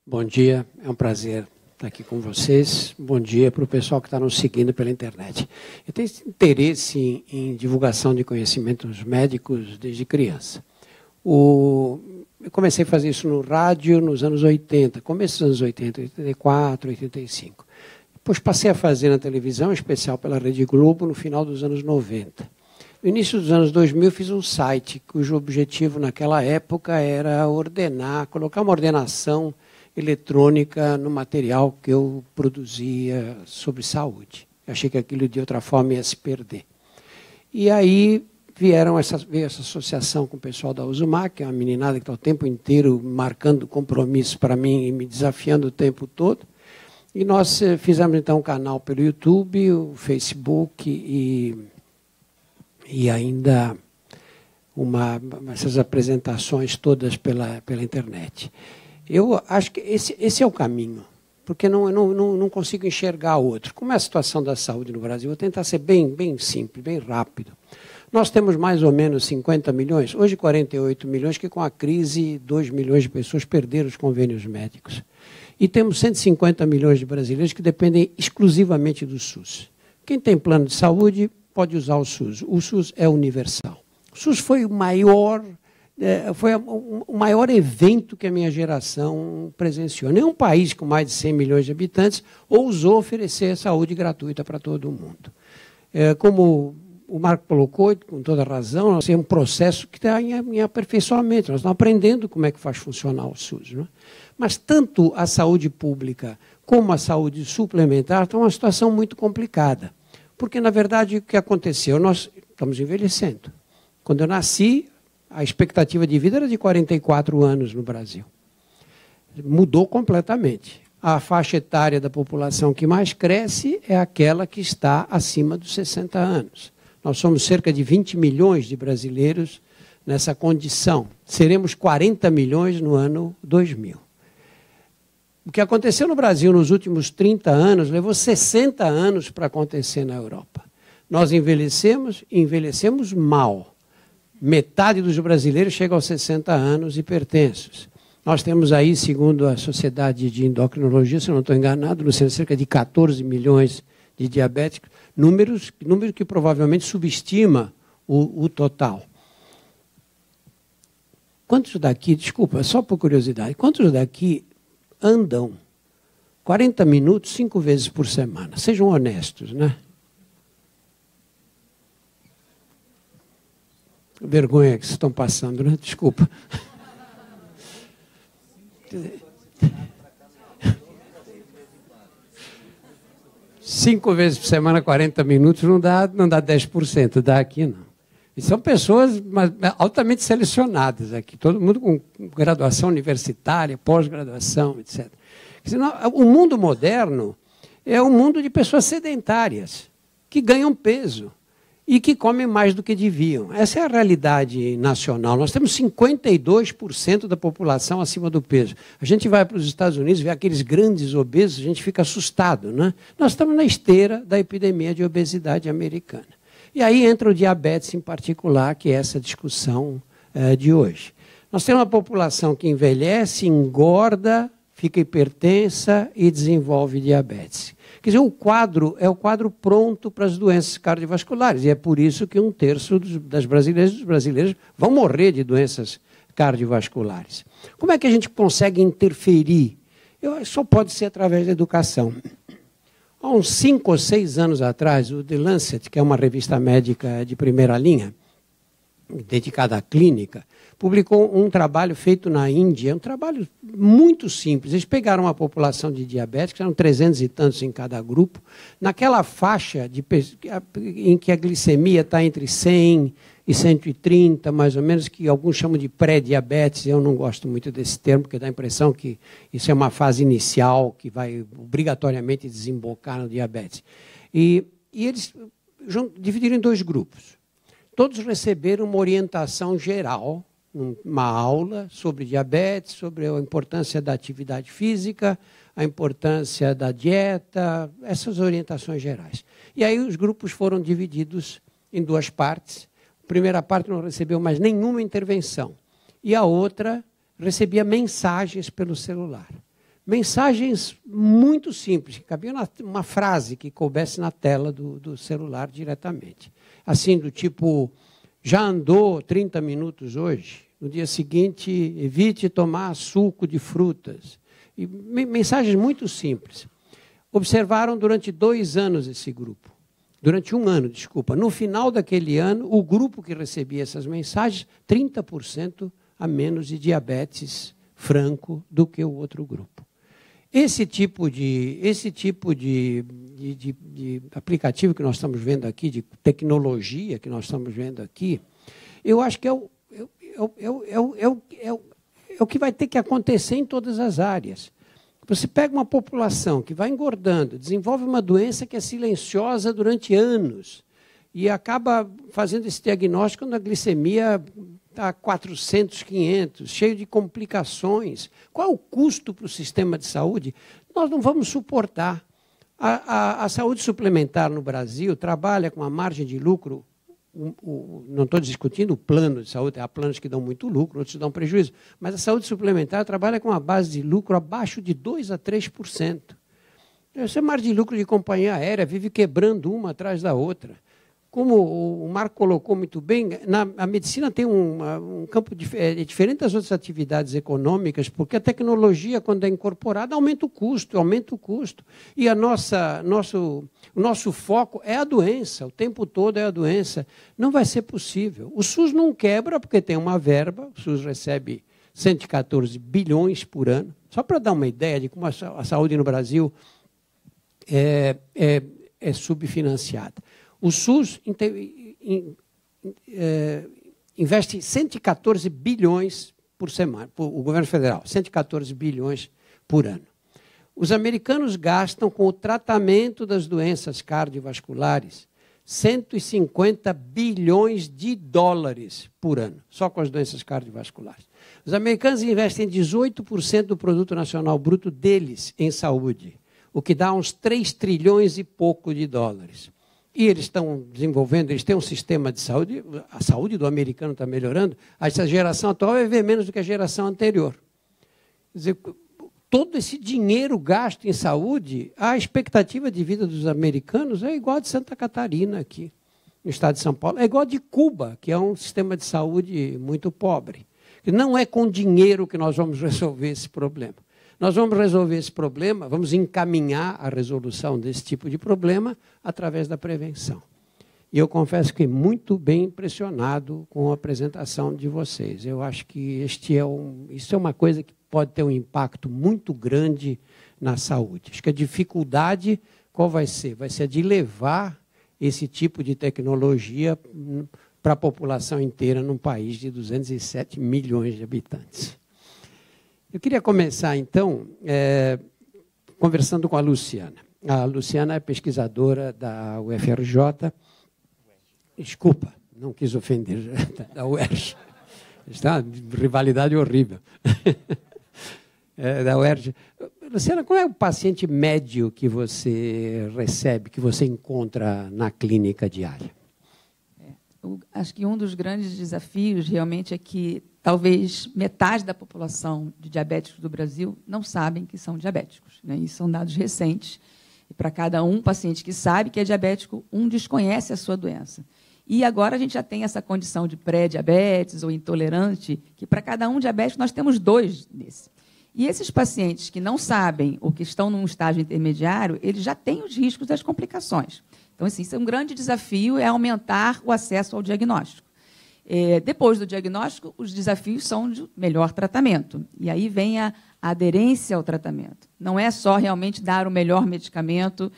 Bom dia, é um prazer estar aqui com vocês. Bom dia para o pessoal que está nos seguindo pela internet. Eu tenho interesse em divulgação de conhecimentos médicos desde criança. Eu comecei a fazer isso no rádio nos anos 80, começo dos anos 80, 84, 85. Depois passei a fazer na televisão, em especial pela Rede Globo, no final dos anos 90. No início dos anos 2000, fiz um site cujo objetivo naquela época era colocar uma ordenação eletrônica no material que eu produzia sobre saúde. Eu achei que aquilo de outra forma ia se perder. E aí veio essa associação com o pessoal da Uzumaki, que é uma meninada que está o tempo inteiro marcando compromisso para mim e me desafiando o tempo todo. E nós fizemos então um canal pelo YouTube, o Facebook e ainda essas apresentações todas pela internet. Eu acho que esse é o caminho, porque não consigo enxergar outro. Como é a situação da saúde no Brasil? Vou tentar ser bem simples, bem rápido. Nós temos mais ou menos 50 milhões, hoje 48 milhões, que com a crise 2 milhões de pessoas perderam os convênios médicos. E temos 150 milhões de brasileiros que dependem exclusivamente do SUS. Quem tem plano de saúde pode usar o SUS. O SUS é universal. O SUS foi o maior evento que a minha geração presenciou. Nenhum país com mais de 100 milhões de habitantes ousou oferecer saúde gratuita para todo mundo. Como o Marco colocou, com toda razão, nós temos um processo que está em aperfeiçoamento. Nós estamos aprendendo como é que faz funcionar o SUS. Não é? Mas tanto a saúde pública como a saúde suplementar estão em uma situação muito complicada. Porque, na verdade, o que aconteceu? Nós estamos envelhecendo. Quando eu nasci, a expectativa de vida era de 44 anos no Brasil. Mudou completamente. A faixa etária da população que mais cresce é aquela que está acima dos 60 anos. Nós somos cerca de 20 milhões de brasileiros nessa condição. Seremos 40 milhões no ano 2000. O que aconteceu no Brasil nos últimos 30 anos levou 60 anos para acontecer na Europa. Nós envelhecemos mal. Metade dos brasileiros chega aos 60 anos hipertensos. Nós temos aí, segundo a Sociedade de Endocrinologia, se eu não estou enganado, Luciano, cerca de 14 milhões de diabéticos, número que provavelmente subestima o total. Quantos daqui, desculpa, só por curiosidade, quantos daqui andam 40 minutos 5 vezes por semana? Sejam honestos, né? Vergonha que vocês estão passando, né? Desculpa. 5 vezes por semana, 40 minutos, não dá 10%, dá aqui não. E são pessoas altamente selecionadas aqui, todo mundo com graduação universitária, pós-graduação, etc. O mundo moderno é um mundo de pessoas sedentárias, que ganham peso e que comem mais do que deviam. Essa é a realidade nacional. Nós temos 52% da população acima do peso. A gente vai para os Estados Unidos, vê aqueles grandes obesos, a gente fica assustado, né? Nós estamos na esteira da epidemia de obesidade americana. E aí entra o diabetes em particular, que é essa discussão de hoje. Nós temos uma população que envelhece, engorda, fica hipertensa e desenvolve diabetes. Quer dizer, o quadro é o quadro pronto para as doenças cardiovasculares. E é por isso que 1/3 dos brasileiros vão morrer de doenças cardiovasculares. Como é que a gente consegue interferir? Só pode ser através da educação. Há uns 5 ou 6 anos atrás, o The Lancet, que é uma revista médica de primeira linha, dedicada à clínica, publicou um trabalho feito na Índia, um trabalho muito simples. Eles pegaram uma população de diabéticos, eram 300 e tantos em cada grupo, naquela faixa em que a glicemia está entre 100 e 130, mais ou menos, que alguns chamam de pré-diabetes. Eu não gosto muito desse termo, porque dá a impressão que isso é uma fase inicial que vai obrigatoriamente desembocar no diabetes. E eles dividiram em 2 grupos. Todos receberam uma orientação geral, uma aula sobre diabetes, sobre a importância da atividade física, a importância da dieta, essas orientações gerais. E aí os grupos foram divididos em 2 partes. A primeira parte não recebeu mais nenhuma intervenção. E a outra recebia mensagens pelo celular. mensagens muito simples, que cabia uma frase que coubesse na tela do celular diretamente. Assim, do tipo, já andou 30 minutos hoje? No dia seguinte, evite tomar suco de frutas. E mensagens muito simples. Observaram durante 2 anos esse grupo. Durante 1 ano, desculpa. No final daquele ano, o grupo que recebia essas mensagens, 30% a menos de diabetes franco do que o outro grupo. Esse tipo de aplicativo que nós estamos vendo aqui, de tecnologia que nós estamos vendo aqui, eu acho que é o que vai ter que acontecer em todas as áreas. Você pega uma população que vai engordando, desenvolve uma doença que é silenciosa durante anos e acaba fazendo esse diagnóstico quando a glicemia está 400, 500, cheio de complicações. Qual é o custo para o sistema de saúde? Nós não vamos suportar. A saúde suplementar no Brasil trabalha com uma margem de lucro, não estou discutindo o plano de saúde, há planos que dão muito lucro, outros dão prejuízo, mas a saúde suplementar trabalha com uma base de lucro abaixo de 2% a 3%. Essa margem de lucro de companhia aérea vive quebrando uma atrás da outra. Como o Marco colocou muito bem, a medicina tem um campo diferente das outras atividades econômicas, porque a tecnologia, quando é incorporada, aumenta o custo. E o nosso foco é a doença, o tempo todo é a doença. Não vai ser possível. O SUS não quebra porque tem uma verba, o SUS recebe 114 bilhões por ano. Só para dar uma ideia de como a saúde no Brasil é subfinanciada. O SUS investe 114 bilhões por semana, o governo federal, 114 bilhões por ano. Os americanos gastam com o tratamento das doenças cardiovasculares 150 bilhões de dólares por ano, só com as doenças cardiovasculares. Os americanos investem 18% do produto nacional bruto deles em saúde, o que dá uns 3 trilhões e pouco de dólares. E eles estão desenvolvendo, eles têm um sistema de saúde, a saúde do americano está melhorando, essa geração atual vai viver menos do que a geração anterior. Quer dizer, todo esse dinheiro gasto em saúde, a expectativa de vida dos americanos é igual a de Santa Catarina aqui, no estado de São Paulo, é igual a de Cuba, que é um sistema de saúde muito pobre. Não é com dinheiro que nós vamos resolver esse problema. Nós vamos resolver esse problema, vamos encaminhar a resolução desse tipo de problema através da prevenção. E eu confesso que fiquei muito bem impressionado com a apresentação de vocês. Eu acho que isso é uma coisa que pode ter um impacto muito grande na saúde. Acho que a dificuldade, qual vai ser? Vai ser a de levar esse tipo de tecnologia para a população inteira num país de 207 milhões de habitantes. Eu queria começar, então, conversando com a Luciana. A Luciana é pesquisadora da UFRJ. Desculpa, não quis ofender, da UERJ. Está uma rivalidade horrível. Da UERJ. Luciana, qual é o paciente médio que você recebe, que você encontra na clínica diária? Acho que um dos grandes desafios realmente é que talvez metade da população de diabéticos do Brasil não sabem que são diabéticos, né? Isso são dados recentes. E para cada paciente que sabe que é diabético, desconhece a sua doença. E agora a gente já tem essa condição de pré-diabetes ou intolerante, que para cada diabético nós temos 2 desse. E esses pacientes que não sabem ou que estão num estágio intermediário, eles já têm os riscos das complicações. Então, assim, isso é um grande desafio, é aumentar o acesso ao diagnóstico. Depois do diagnóstico, os desafios são de melhor tratamento. E aí vem a aderência ao tratamento. Não é só realmente dar o melhor medicamento,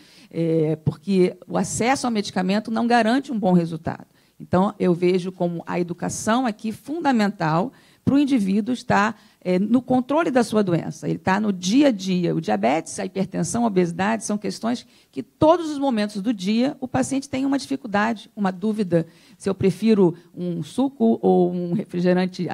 porque o acesso ao medicamento não garante um bom resultado. Então, eu vejo como a educação aqui fundamental para o indivíduo estar no controle da sua doença. Ele está no dia a dia. O diabetes, a hipertensão, a obesidade são questões que, todos os momentos do dia, o paciente tem uma dificuldade, uma dúvida, se eu prefiro um suco ou um refrigerante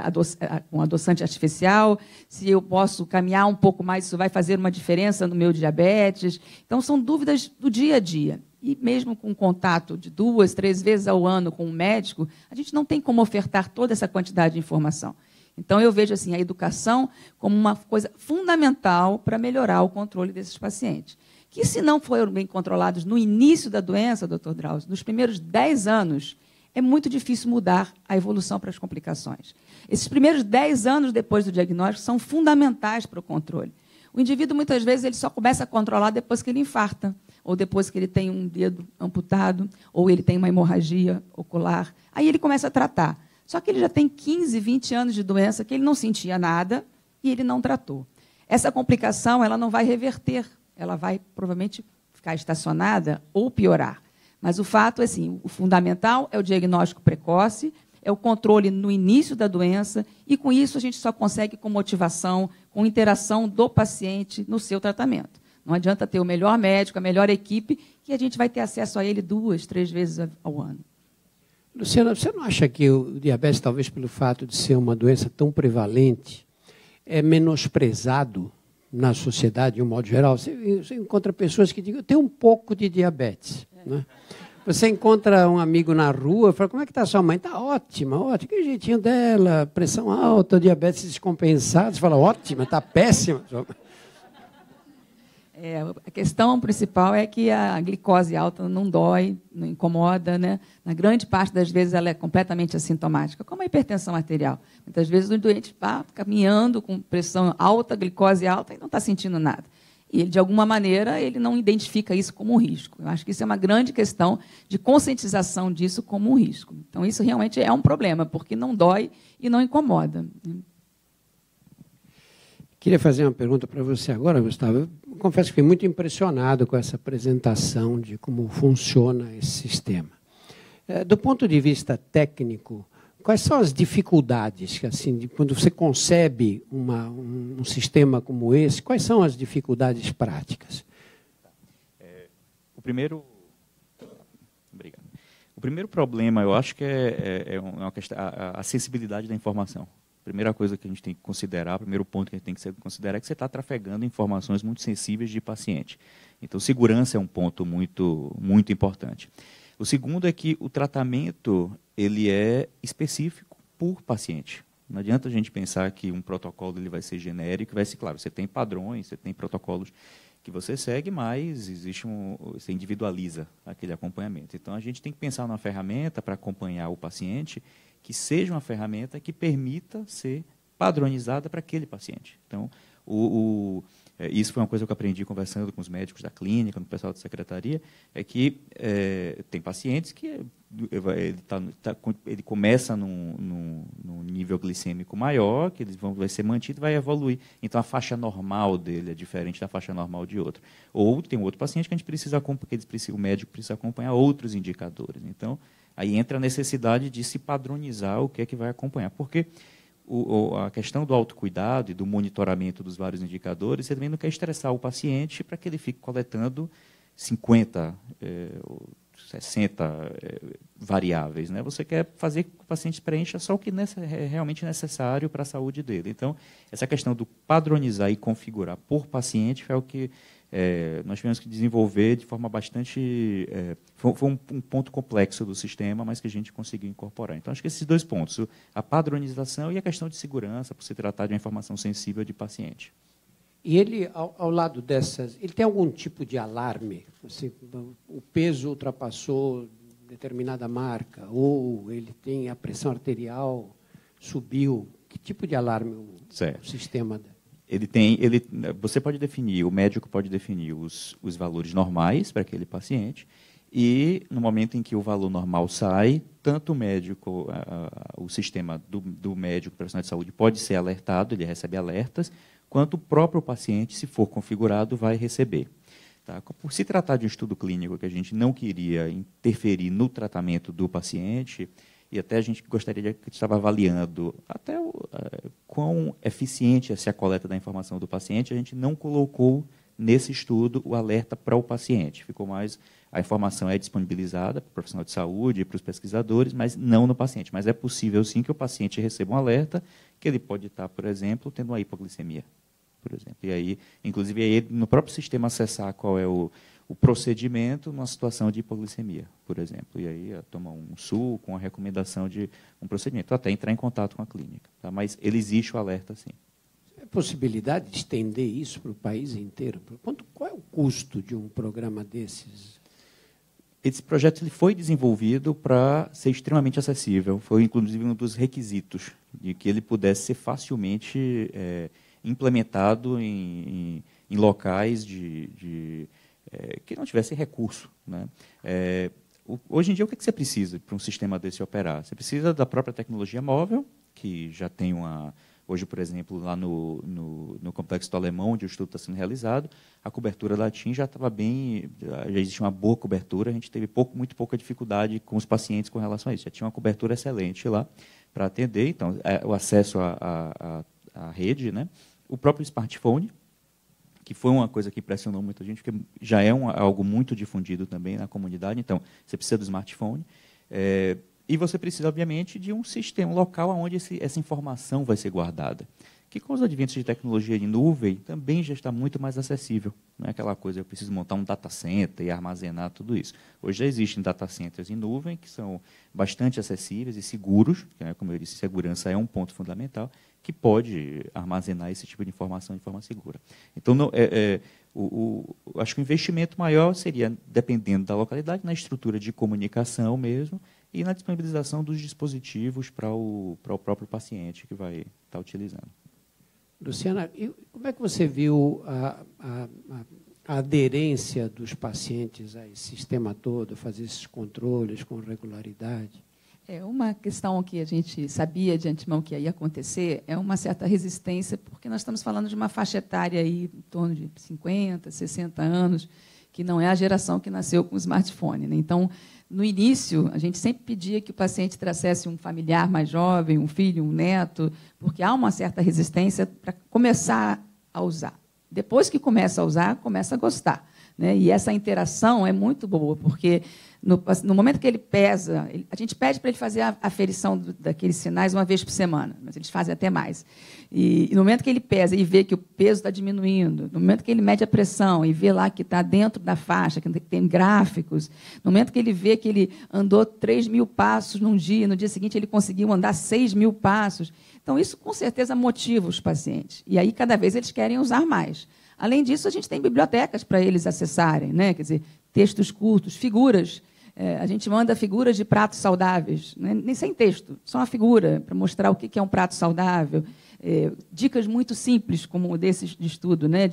com adoçante artificial, se eu posso caminhar um pouco mais, isso vai fazer uma diferença no meu diabetes. Então, são dúvidas do dia a dia. E mesmo com contato de 2, 3 vezes ao ano com um médico, a gente não tem como ofertar toda essa quantidade de informação. Então, eu vejo assim, a educação como uma coisa fundamental para melhorar o controle desses pacientes. Que, se não forem bem controlados no início da doença, doutor Drauzio, nos primeiros 10 anos, é muito difícil mudar a evolução para as complicações. Esses primeiros 10 anos depois do diagnóstico são fundamentais para o controle. O indivíduo, muitas vezes, ele só começa a controlar depois que ele infarta, ou depois que ele tem um dedo amputado, ou ele tem uma hemorragia ocular. Aí ele começa a tratar. Só que ele já tem 15, 20 anos de doença que ele não sentia nada e ele não tratou. Essa complicação ela não vai reverter, ela vai provavelmente ficar estacionada ou piorar. Mas o fato é assim, o fundamental é o diagnóstico precoce, é o controle no início da doença, e com isso a gente só consegue com motivação, com interação do paciente no seu tratamento. Não adianta ter o melhor médico, a melhor equipe, que a gente vai ter acesso a ele 2, 3 vezes ao ano. Luciana, você não acha que o diabetes, talvez pelo fato de ser uma doença tão prevalente, é menosprezado na sociedade, de um modo geral? Você encontra pessoas que dizem, eu tenho um pouco de diabetes. Né? Você encontra um amigo na rua e fala, como é que está sua mãe? Está ótima, ótima. Que jeitinho dela, pressão alta, diabetes descompensado. Você fala, ótima, está péssima. A questão principal é que a glicose alta não dói, não incomoda, né? Na grande parte das vezes ela é completamente assintomática, como a hipertensão arterial. Muitas vezes o doente está caminhando com pressão alta, glicose alta e não está sentindo nada. E ele, de alguma maneira, ele não identifica isso como um risco. Eu acho que isso é uma grande questão de conscientização disso como um risco. Então, isso realmente é um problema, porque não dói e não incomoda. Queria fazer uma pergunta para você agora, Gustavo. Eu confesso que fiquei muito impressionado com essa apresentação de como funciona esse sistema. Do ponto de vista técnico, quais são as dificuldades, que, assim, quando você concebe um sistema como esse, quais são as dificuldades práticas? O primeiro problema, eu acho que é uma questão, a acessibilidade da informação. A primeira coisa que a gente tem que considerar, o primeiro ponto que a gente tem que considerar é que você está trafegando informações muito sensíveis de paciente. Então, segurança é um ponto muito, muito importante. O segundo é que o tratamento ele é específico por paciente. Não adianta a gente pensar que um protocolo ele vai ser genérico, vai ser, claro, você tem padrões, você tem protocolos que você segue, mas você individualiza aquele acompanhamento. Então, a gente tem que pensar numa ferramenta para acompanhar o paciente que seja uma ferramenta que permita ser padronizada para aquele paciente. Então, isso foi uma coisa que eu aprendi conversando com os médicos da clínica, com o pessoal da secretaria, é que tem pacientes que ele começa num nível glicêmico maior, que vai ser mantido e vai evoluir. Então, a faixa normal dele é diferente da faixa normal de outro. Ou tem um outro paciente que a gente precisa acompanhar, o médico precisa acompanhar outros indicadores. Então, aí entra a necessidade de se padronizar o que é que vai acompanhar. Porque a questão do autocuidado e do monitoramento dos vários indicadores, você também não quer estressar o paciente para que ele fique coletando 50, 60 variáveis. Né? Você quer fazer que o paciente preencha só o que é realmente necessário para a saúde dele. Então, essa questão do padronizar e configurar por paciente é o que nós tivemos que desenvolver de forma bastante... Foi um ponto complexo do sistema, mas que a gente conseguiu incorporar. Então, acho que esses 2 pontos, a padronização e a questão de segurança, por se tratar de uma informação sensível de paciente. E ele, ao lado dessas, ele tem algum tipo de alarme? Assim, o peso ultrapassou determinada marca, ou ele tem a pressão arterial subiu. Que tipo de alarme o sistema dá? Você pode definir, o médico pode definir os valores normais para aquele paciente e, no momento em que o valor normal sai, tanto o médico, o sistema do médico, profissional de saúde, pode ser alertado, ele recebe alertas, quanto o próprio paciente, se for configurado, vai receber. Tá? Por se tratar de um estudo clínico que a gente não queria interferir no tratamento do paciente, e até a gente gostaria que estava avaliando até quão eficiente é a coleta da informação do paciente, a gente não colocou nesse estudo o alerta para o paciente. Ficou mais, a informação é disponibilizada para o profissional de saúde e para os pesquisadores, mas não no paciente. Mas é possível, sim, que o paciente receba um alerta, que ele pode estar, por exemplo, tendo uma hipoglicemia, por exemplo. E aí, inclusive, aí, no próprio sistema acessar qual é o o procedimento numa situação de hipoglicemia, por exemplo. E aí toma um suco com a recomendação de um procedimento, até entrar em contato com a clínica. Tá? Mas ele existe o alerta, sim. É possibilidade de estender isso para o país inteiro? Qual é o custo de um programa desses? Esse projeto ele foi desenvolvido para ser extremamente acessível. Foi, inclusive, um dos requisitos de que ele pudesse ser facilmente implementado em locais que não tivessem recurso. Né? Hoje em dia, o que você precisa para um sistema desse operar? Você precisa da própria tecnologia móvel, que já tem uma... Hoje, por exemplo, lá no Complexo do Alemão, onde o estudo está sendo realizado, a cobertura da TIM já estava bem, já existia uma boa cobertura, a gente teve muito pouca dificuldade com os pacientes com relação a isso. Já tinha uma cobertura excelente lá para atender, então, o acesso à rede, né? O próprio smartphone, que foi uma coisa que impressionou muita gente, porque já é algo muito difundido também na comunidade, então, você precisa do smartphone. E você precisa, obviamente, de um sistema local onde essa informação vai ser guardada, que com os adventos de tecnologia de nuvem também já está muito mais acessível. Não é aquela coisa, eu preciso montar um data center e armazenar tudo isso. Hoje já existem data centers em nuvem que são bastante acessíveis e seguros, que, como eu disse, segurança é um ponto fundamental, que pode armazenar esse tipo de informação de forma segura. Então, acho que o investimento maior seria, dependendo da localidade, na estrutura de comunicação mesmo, e na disponibilização dos dispositivos para o próprio paciente que vai estar utilizando. Luciana, e como é que você viu a aderência dos pacientes a esse sistema todo, a fazer esses controles com regularidade? Uma questão que a gente sabia de antemão que ia acontecer é uma certa resistência, porque nós estamos falando de uma faixa etária aí, em torno de 50, 60 anos, que não é a geração que nasceu com o smartphone. Né? Então, no início, a gente sempre pedia que o paciente trouxesse um familiar mais jovem, um filho, um neto, porque há uma certa resistência para começar a usar. Depois que começa a usar, começa a gostar. Né? E essa interação é muito boa, porque no momento que ele pesa, a gente pede para ele fazer a aferição daqueles sinais uma vez por semana, mas eles fazem até mais. E no momento que ele pesa e vê que o peso está diminuindo, no momento que ele mede a pressão e vê lá que está dentro da faixa, que tem gráficos, no momento que ele vê que ele andou 3.000 passos num dia, no dia seguinte ele conseguiu andar 6.000 passos, então isso com certeza motiva os pacientes. E aí cada vez eles querem usar mais. Além disso, a gente tem bibliotecas para eles acessarem, né? Quer dizer, textos curtos, figuras. A gente manda figuras de pratos saudáveis, né? Nem sem texto, só uma figura para mostrar o que é um prato saudável. Dicas muito simples, como desses de estudo, né?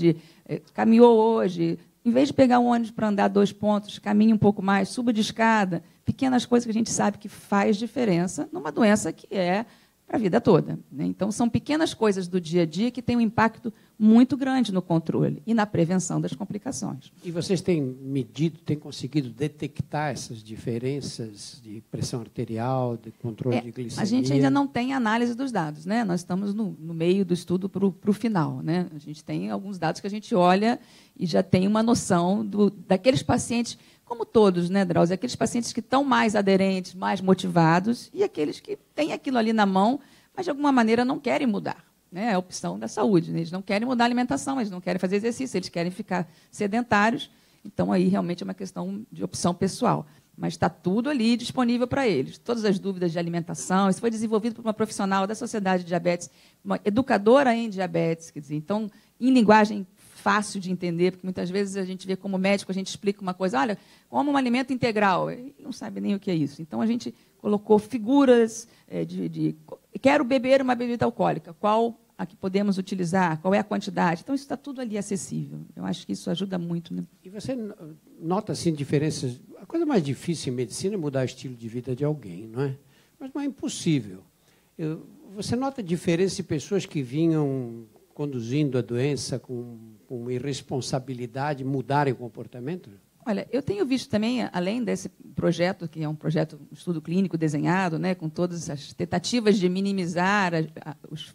Caminhou hoje, em vez de pegar um ônibus para andar 2 pontos, caminhe um pouco mais, suba de escada. Pequenas coisas que a gente sabe que faz diferença numa doença que é para a vida toda. Né? Então, são pequenas coisas do dia a dia que têm um impacto muito grande no controle e na prevenção das complicações. E vocês têm medido, têm conseguido detectar essas diferenças de pressão arterial, de controle de glicemia? A gente ainda não tem análise dos dados. Né? Nós estamos no meio do estudo para o final. Né? A gente tem alguns dados que a gente olha e já tem uma noção daqueles pacientes, como todos, né, Drauzio? Aqueles pacientes que estão mais aderentes, mais motivados, e aqueles que têm aquilo ali na mão, mas, de alguma maneira, não querem mudar. Né? É a opção da saúde. Né? Eles não querem mudar a alimentação, eles não querem fazer exercício, eles querem ficar sedentários. Então, aí, realmente, é uma questão de opção pessoal. Mas está tudo ali disponível para eles. Todas as dúvidas de alimentação. Isso foi desenvolvido por uma profissional da Sociedade de Diabetes, uma educadora em diabetes. Quer dizer, então, em linguagem fácil de entender, porque muitas vezes a gente vê como médico, a gente explica uma coisa, olha, como um alimento integral, ele não sabe nem o que é isso. Então, a gente colocou figuras quero beber uma bebida alcoólica, qual a que podemos utilizar, qual é a quantidade. Então, isso está tudo ali acessível. Eu acho que isso ajuda muito. Né? E você nota, assim, diferenças... A coisa mais difícil em medicina é mudar o estilo de vida de alguém, não é? Mas não é impossível. Você nota diferença de pessoas que vinham conduzindo a doença com irresponsabilidade, mudarem o comportamento? Olha, eu tenho visto também, além desse projeto, que é um projeto, um estudo clínico desenhado, né, com todas as tentativas de minimizar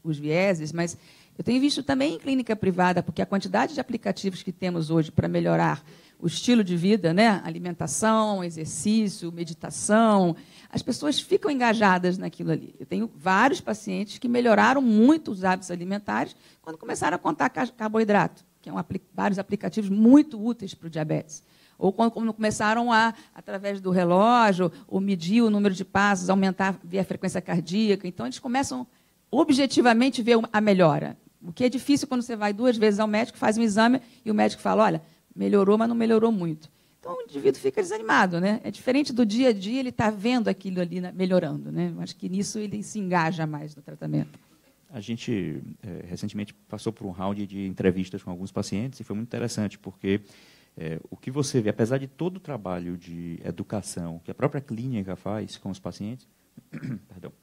os vieses, mas eu tenho visto também em clínica privada, porque a quantidade de aplicativos que temos hoje para melhorar o estilo de vida, né, alimentação, exercício, meditação, as pessoas ficam engajadas naquilo ali. Eu tenho vários pacientes que melhoraram muito os hábitos alimentares quando começaram a contar carboidrato, que são vários aplicativos muito úteis para o diabetes. Ou quando começaram a, através do relógio, ou medir o número de passos, aumentar ver a frequência cardíaca. Então, eles começam objetivamente a ver a melhora. O que é difícil quando você vai 2 vezes ao médico, faz um exame e o médico fala, olha, melhorou, mas não melhorou muito. Então, o indivíduo fica desanimado, né? É diferente do dia a dia, ele está vendo aquilo ali melhorando, né? Eu acho que nisso ele se engaja mais no tratamento. A gente, recentemente, passou por um round de entrevistas com alguns pacientes e foi muito interessante, porque o que você vê, apesar de todo o trabalho de educação que a própria clínica faz com os pacientes, perdão,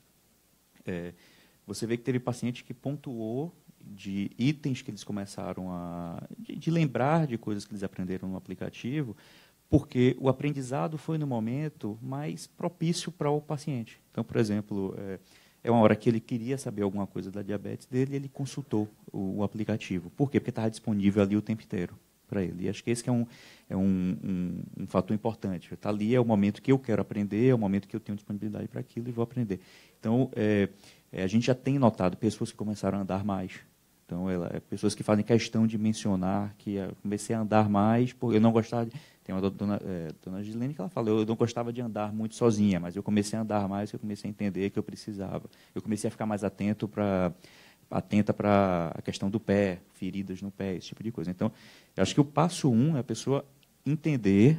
você vê que teve paciente que pontuou de itens que eles começaram de lembrar de coisas que eles aprenderam no aplicativo, porque o aprendizado foi no momento mais propício para o paciente. Então, por exemplo, uma hora que ele queria saber alguma coisa da diabetes dele, ele consultou o aplicativo. Por quê? Porque estava disponível ali o tempo inteiro para ele. E acho que esse que é um fator importante. Está ali, é o momento que eu quero aprender, é o momento que eu tenho disponibilidade para aquilo e vou aprender. Então, a gente já tem notado pessoas que começaram a andar mais. Então, pessoas que fazem questão de mencionar que comecei a andar mais, porque eu não gostava de... Tem uma dona Gislene que ela fala, eu não gostava de andar muito sozinha, mas eu comecei a andar mais, eu comecei a entender que eu precisava. Eu comecei a ficar mais atenta para a questão do pé, feridas no pé, esse tipo de coisa. Então, eu acho que o passo 1 é a pessoa entender,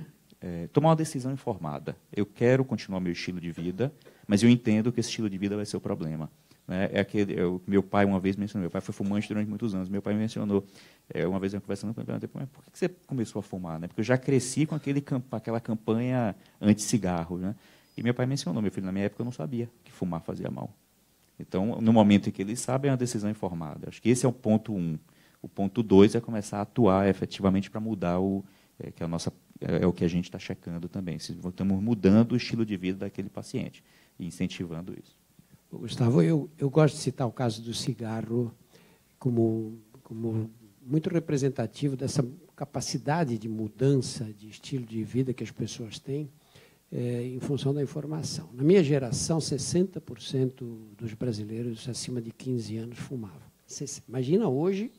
tomar uma decisão informada. Eu quero continuar meu estilo de vida, mas eu entendo que esse estilo de vida vai ser o problema. Meu pai uma vez mencionou, meu pai foi fumante durante muitos anos, meu pai mencionou, uma vez eu conversando com ele, perguntei, por que você começou a fumar? Né? Porque eu já cresci com aquela campanha anti-cigarro. Né? E meu pai mencionou, meu filho, na minha época eu não sabia que fumar fazia mal. Então, no momento em que eles sabem, é uma decisão informada. Acho que esse é o ponto 1. O ponto 2 é começar a atuar efetivamente para mudar o que a gente está checando também. Se estamos mudando o estilo de vida daquele paciente e incentivando isso. Gustavo, eu gosto de citar o caso do cigarro como muito representativo dessa capacidade de mudança de estilo de vida que as pessoas têm em função da informação. Na minha geração, 60% dos brasileiros acima de 15 anos fumavam. Imagina hoje,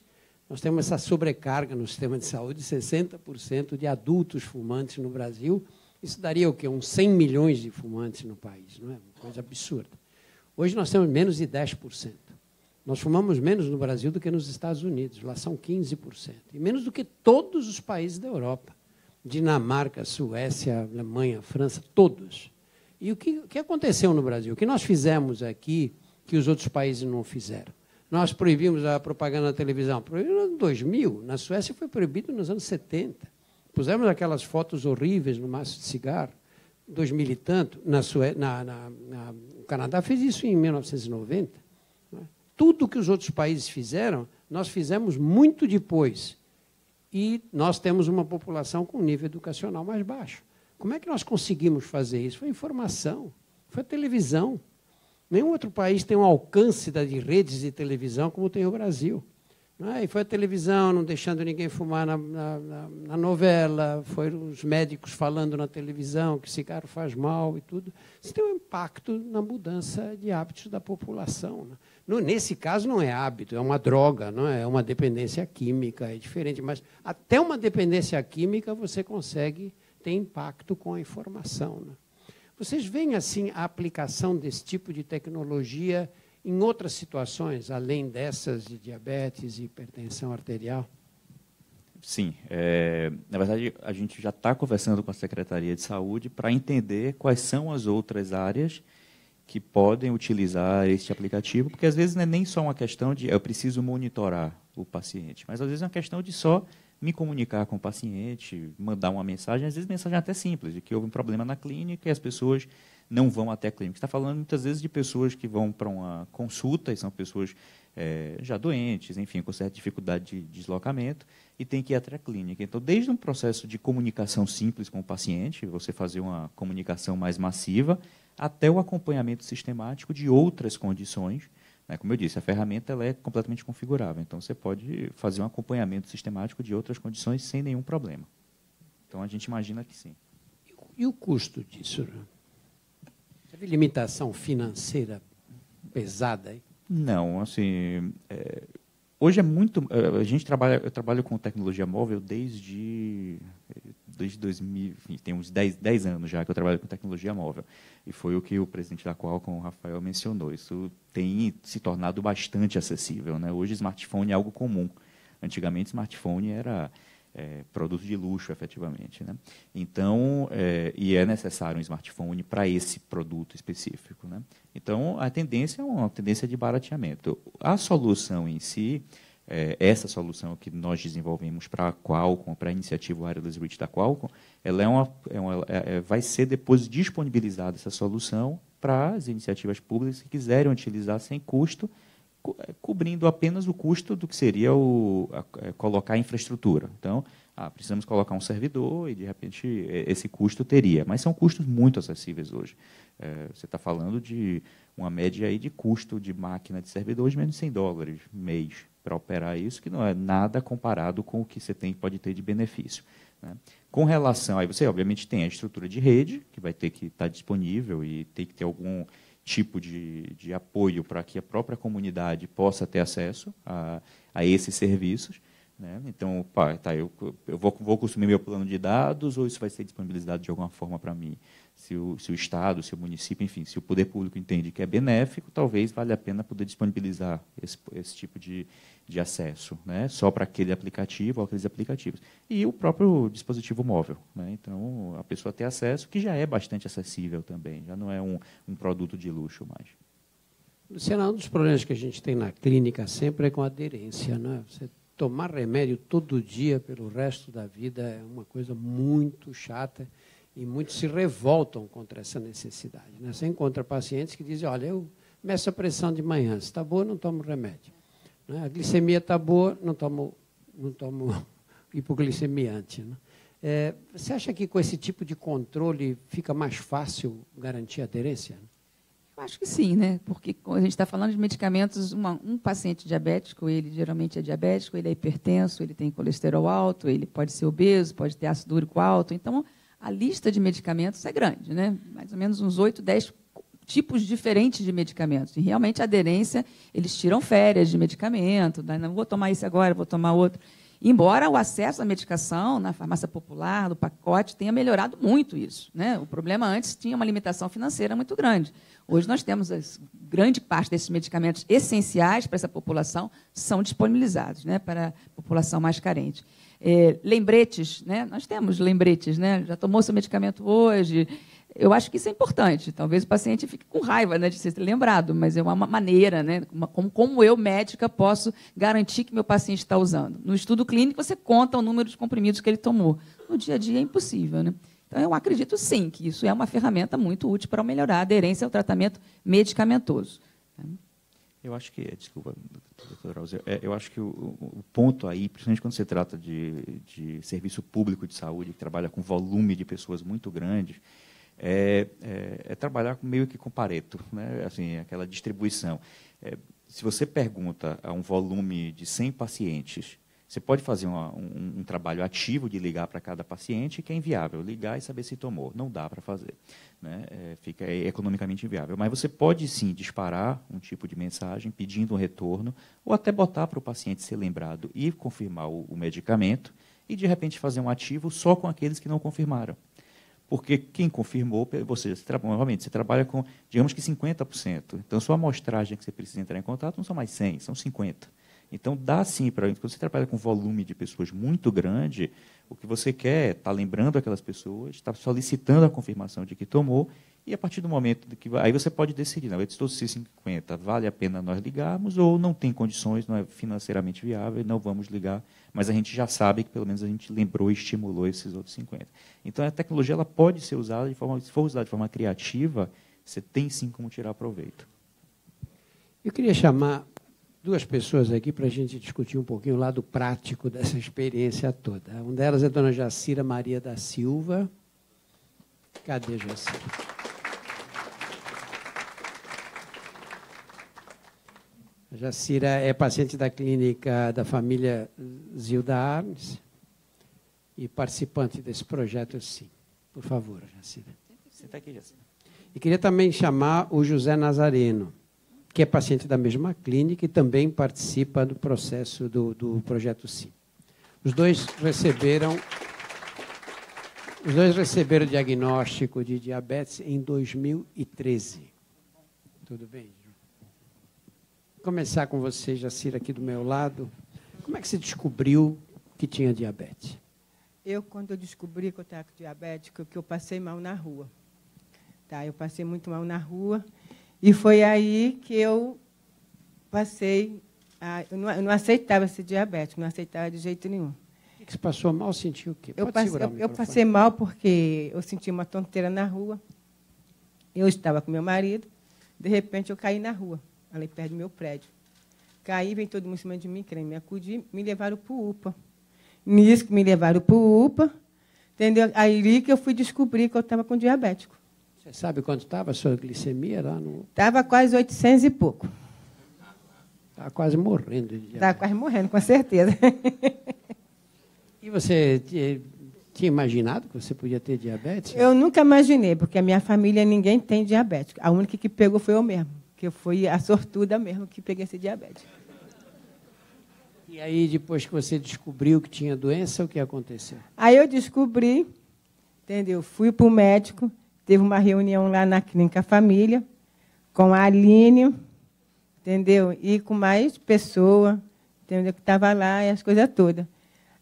nós temos essa sobrecarga no sistema de saúde, 60% de adultos fumantes no Brasil. Isso daria o quê? Uns 100 milhões de fumantes no país, não é? Uma coisa absurda. Hoje nós temos menos de 10%. Nós fumamos menos no Brasil do que nos Estados Unidos. Lá são 15%. E menos do que todos os países da Europa. Dinamarca, Suécia, Alemanha, França, todos. E o que aconteceu no Brasil? O que nós fizemos aqui que os outros países não fizeram? Nós proibimos a propaganda na televisão. Proibimos em 2000. Na Suécia foi proibido nos anos 70. Pusemos aquelas fotos horríveis no maço de cigarro. 2000 e tanto. O Canadá fez isso em 1990. Tudo que os outros países fizeram, nós fizemos muito depois. E nós temos uma população com nível educacional mais baixo. Como é que nós conseguimos fazer isso? Foi informação, foi a televisão. Nenhum outro país tem um alcance de redes de televisão como tem o Brasil. E foi a televisão não deixando ninguém fumar na novela, foram os médicos falando na televisão que cigarro faz mal e tudo. Isso tem um impacto na mudança de hábitos da população. Nesse caso, não é hábito, é uma droga, não é uma dependência química, é diferente. Mas até uma dependência química você consegue ter impacto com a informação. Vocês veem assim a aplicação desse tipo de tecnologia em outras situações, além dessas de diabetes e hipertensão arterial? Sim. Na verdade, a gente já está conversando com a Secretaria de Saúde para entender quais são as outras áreas que podem utilizar este aplicativo, porque às vezes não é nem só uma questão de eu preciso monitorar o paciente, mas às vezes é uma questão de só me comunicar com o paciente, mandar uma mensagem, às vezes mensagem até simples, de que houve um problema na clínica e as pessoas não vão até a clínica. Você está falando muitas vezes de pessoas que vão para uma consulta, e são pessoas já doentes, enfim, com certa dificuldade de deslocamento, e tem que ir até a clínica. Então, desde um processo de comunicação simples com o paciente, você fazer uma comunicação mais massiva, até o acompanhamento sistemático de outras condições. Como eu disse, a ferramenta ela é completamente configurável, então você pode fazer um acompanhamento sistemático de outras condições sem nenhum problema. Então, a gente imagina que sim. E o custo disso? Teve limitação financeira pesada aí? Não, assim, hoje é muito... eu trabalho com tecnologia móvel desde desde 2000, enfim, tem uns 10 anos já que eu trabalho com tecnologia móvel. E foi o que o presidente da Qualcomm, o Rafael, mencionou. Isso tem se tornado bastante acessível, né? Hoje, smartphone é algo comum. Antigamente, smartphone era produto de luxo, efetivamente, né? Então, e é necessário um smartphone para esse produto específico, né? Então, a tendência é uma tendência de barateamento. A solução em si, essa solução que nós desenvolvemos para a Qualcomm, para a iniciativa Wireless Reach da Qualcomm, ela vai ser depois disponibilizada essa solução para as iniciativas públicas que quiserem utilizar sem custo, cobrindo apenas o custo do que seria colocar a infraestrutura. Então, precisamos colocar um servidor e, de repente, esse custo teria. Mas são custos muito acessíveis hoje. Você está falando de uma média aí de custo de máquina de servidor de menos de $100 mês para operar isso, que não é nada comparado com o que você pode ter de benefício, né? Com relação, aí você, obviamente, tem a estrutura de rede, que vai ter que estar disponível e tem que ter algum tipo de apoio para que a própria comunidade possa ter acesso a esses serviços, né? Então, eu vou consumir meu plano de dados ou isso vai ser disponibilizado de alguma forma para mim? Se o Estado, se o município, enfim, se o poder público entende que é benéfico, talvez valha a pena poder disponibilizar esse tipo de acesso, né? Só para aquele aplicativo ou aqueles aplicativos. E o próprio dispositivo móvel, né? Então, a pessoa ter acesso, que já é bastante acessível também, já não é um produto de luxo mais. Luciana, um dos problemas que a gente tem na clínica sempre é com a aderência, né? Você tomar remédio todo dia pelo resto da vida é uma coisa muito chata e muitos se revoltam contra essa necessidade, né? Você encontra pacientes que dizem, olha, eu meço a pressão de manhã, se está boa, não tomo remédio, né? A glicemia está boa, não tomo hipoglicemiante, né? Você acha que com esse tipo de controle fica mais fácil garantir a aderência? Eu acho que sim, né? Porque quando a gente está falando de medicamentos, um paciente diabético, ele geralmente é diabético, ele é hipertenso, ele tem colesterol alto, ele pode ser obeso, pode ter ácido úrico alto. Então, a lista de medicamentos é grande, né? Mais ou menos uns 8, 10 tipos diferentes de medicamentos. E, realmente, a aderência, eles tiram férias de medicamento, né? Não vou tomar esse agora, vou tomar outro. Embora o acesso à medicação na farmácia popular, no pacote, tenha melhorado muito isso, né? O problema antes tinha uma limitação financeira muito grande. Hoje nós temos grande parte desses medicamentos essenciais para essa população são disponibilizados, né, para a população mais carente. Lembretes, né? Nós temos lembretes, né? Já tomou seu medicamento hoje? Eu acho que isso é importante. Talvez o paciente fique com raiva, né, de ser lembrado, mas é uma maneira, né, como eu, médica, posso garantir que meu paciente está usando. No estudo clínico, você conta o número de comprimidos que ele tomou. No dia a dia é impossível, né? Então, eu acredito, sim, que isso é uma ferramenta muito útil para melhorar a aderência ao tratamento medicamentoso. Eu acho que, desculpa, doutor Alzir, eu acho que o ponto aí, principalmente quando se trata de serviço público de saúde, que trabalha com volume de pessoas muito grande, é trabalhar meio que com Pareto, né? Assim, aquela distribuição. Se você pergunta a um volume de 100 pacientes, você pode fazer um trabalho ativo de ligar para cada paciente, que é inviável, ligar e saber se tomou. Não dá para fazer, né? Fica economicamente inviável. Mas você pode, sim, disparar um tipo de mensagem pedindo um retorno, ou até botar para o paciente ser lembrado e confirmar o medicamento, e, de repente, fazer um ativo só com aqueles que não confirmaram. Porque quem confirmou, você trabalha com, digamos que 50%. Então, sua amostragem que você precisa entrar em contato não são mais 100, são 50. Então, dá sim para... Quando você trabalha com volume de pessoas muito grande, o que você quer é estar lembrando aquelas pessoas, estar solicitando a confirmação de que tomou, e a partir do momento que... Aí você pode decidir, não, eu estou 50, vale a pena nós ligarmos, ou não tem condições, não é financeiramente viável, não vamos ligar, mas a gente já sabe que pelo menos a gente lembrou e estimulou esses outros 50. Então, a tecnologia ela pode ser usada, se for usada de forma criativa, você tem sim como tirar proveito. Eu queria chamar duas pessoas aqui para a gente discutir um pouquinho o lado prático dessa experiência toda. Uma delas é a dona Jacira Maria da Silva. Cadê Jacira? A Jacira é paciente da clínica da família Zilda Arnes e participante desse projeto, sim. Por favor, Jacira. Senta aqui, Jacira. E queria também chamar o José Nazareno, que é paciente da mesma clínica e também participa do processo do Projeto Sim. Os dois receberam Os dois receberam diagnóstico de diabetes em 2013. Tudo bem? Vou começar com você, Jacira, aqui do meu lado. Como é que você descobriu que tinha diabetes? Quando eu descobri que eu estava com diabetes, que eu passei mal na rua. Tá? Eu passei muito mal na rua. E foi aí que eu passei... Eu não aceitava ser diabético, não aceitava de jeito nenhum. O que você passou mal, sentiu o quê? Eu passei mal porque eu senti uma tonteira na rua. Eu estava com meu marido. De repente, eu caí na rua, ali perto do meu prédio. Caí, vem todo mundo em cima de mim, querendo me acudir, me levaram para o UPA. Nisso que me levaram para o UPA, entendeu? Aí que eu fui descobrir que eu estava com diabético. Você sabe quanto estava a sua glicemia lá no... Estava quase 800 e pouco. Estava quase morrendo de diabetes. Estava quase morrendo, com certeza. E você tinha imaginado que você podia ter diabetes? Eu nunca imaginei, porque a minha família ninguém tem diabetes. A única que pegou foi eu mesmo, que eu fui a sortuda mesmo que peguei esse diabetes. E aí, depois que você descobriu que tinha doença, o que aconteceu? Aí eu descobri, entendeu? Fui para o médico, teve uma reunião lá na Clínica Família, com a Aline, entendeu? E com mais pessoa, entendeu? Que estava lá e as coisas todas.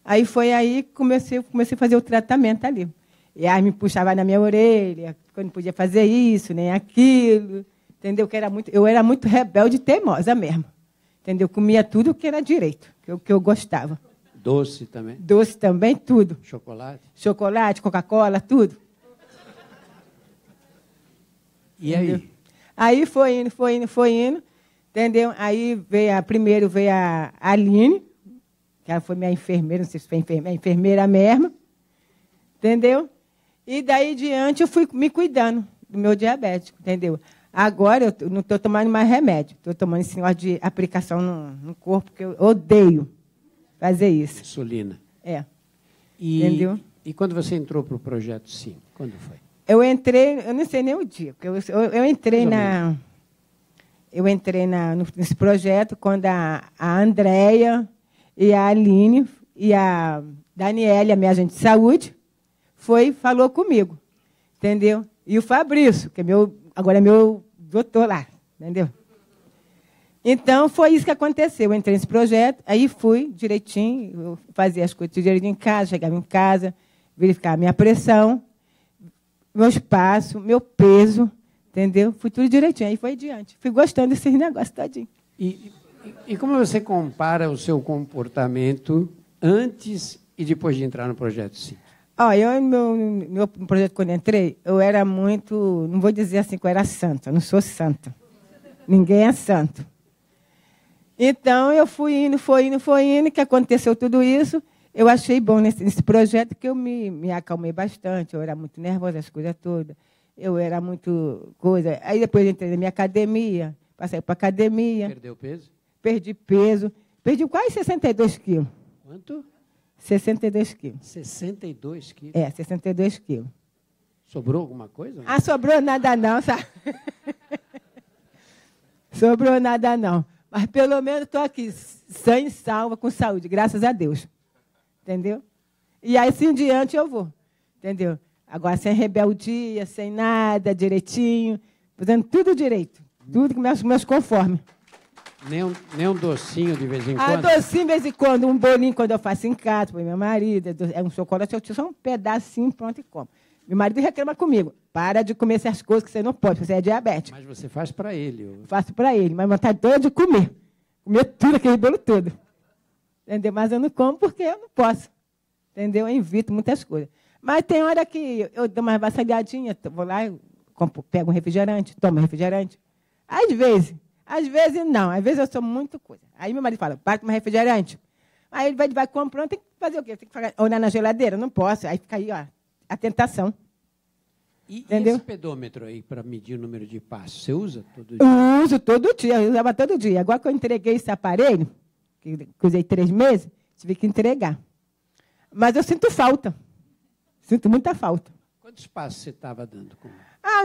Aí foi aí que comecei a fazer o tratamento ali. E aí me puxava na minha orelha, quando não podia fazer isso, nem aquilo, entendeu? Eu era muito rebelde e teimosa mesmo. Entendeu? Comia tudo que era direito, que eu gostava. Doce também? Doce também, tudo. Chocolate? Chocolate, Coca-Cola, tudo. E aí? Aí foi indo, entendeu? Aí primeiro veio a Aline, que ela foi minha enfermeira, não sei se foi enfermeira mesmo, entendeu? E daí diante eu fui me cuidando do meu diabetes, entendeu? Agora eu não estou tomando mais remédio, estou tomando esse negócio de aplicação no corpo, porque eu odeio fazer isso. Insulina. É. Entendeu? E quando você entrou para o Projeto Sim? Quando foi? Eu entrei, eu não sei nem o dia, porque eu entrei nesse projeto quando a Andréia e a Aline e a Daniela, a minha agente de saúde, falou comigo, entendeu? E o Fabrício, que agora é meu doutor lá, entendeu? Então, foi isso que aconteceu. Eu entrei nesse projeto, aí fui direitinho, eu fazia as coisas direitinho em casa, chegava em casa, verificava a minha pressão, meu espaço, meu peso, entendeu? Fui tudo direitinho, aí foi adiante. Fui gostando desses negócios todinho. E como você compara o seu comportamento antes e depois de entrar no Projeto Sim? No meu projeto, quando entrei, eu era muito... Não vou dizer assim que eu era santa, eu não sou santa. Ninguém é santo. Então, eu fui indo, que aconteceu tudo isso. Eu achei bom nesse projeto que eu me acalmei bastante. Eu era muito nervosa, as coisas todas. Eu era muito coisa. Aí depois eu entrei na minha academia, passei para a academia. Perdeu peso? Perdi peso. Perdi quase 62 quilos. Quanto? 62 quilos. 62 quilos? 62 quilos. Sobrou alguma coisa? Sobrou nada não, sabe? Sobrou nada não. Mas pelo menos estou aqui, sã e salva, com saúde, graças a Deus. Entendeu? E aí, assim em diante, eu vou. Entendeu? Agora, sem rebeldia, sem nada, direitinho, fazendo tudo direito. Tudo com meus conformes. Nem um docinho de vez em quando? Docinho de vez em quando. Um bolinho quando eu faço em casa, para meu marido. É um chocolate, eu tiro só um pedacinho, pronto, e como. Meu marido reclama comigo. Para de comer essas coisas que você não pode, você é diabético. Mas você faz para ele? Eu faço para ele, mas vontade toda de comer. Comer tudo, aquele bolo todo. Entendeu? Mas eu não como porque eu não posso. Entendeu? Eu evito muitas coisas. Mas tem hora que eu dou uma vassalhadinha, vou lá, pego um refrigerante, tomo um refrigerante. Às vezes não. Às vezes eu sou muito coisa. Aí meu marido fala, para de tomar refrigerante. Aí ele vai comprando, tem que fazer o quê? Tem que olhar na geladeira? Não posso. Aí fica aí, ó, a tentação. E esse pedômetro aí, para medir o número de passos, você usa todo dia? Eu uso todo dia, eu usava todo dia. Agora que eu entreguei esse aparelho, que usei 3 meses, tive que entregar. Mas eu sinto falta. Sinto muita falta. Quantos passos você estava dando?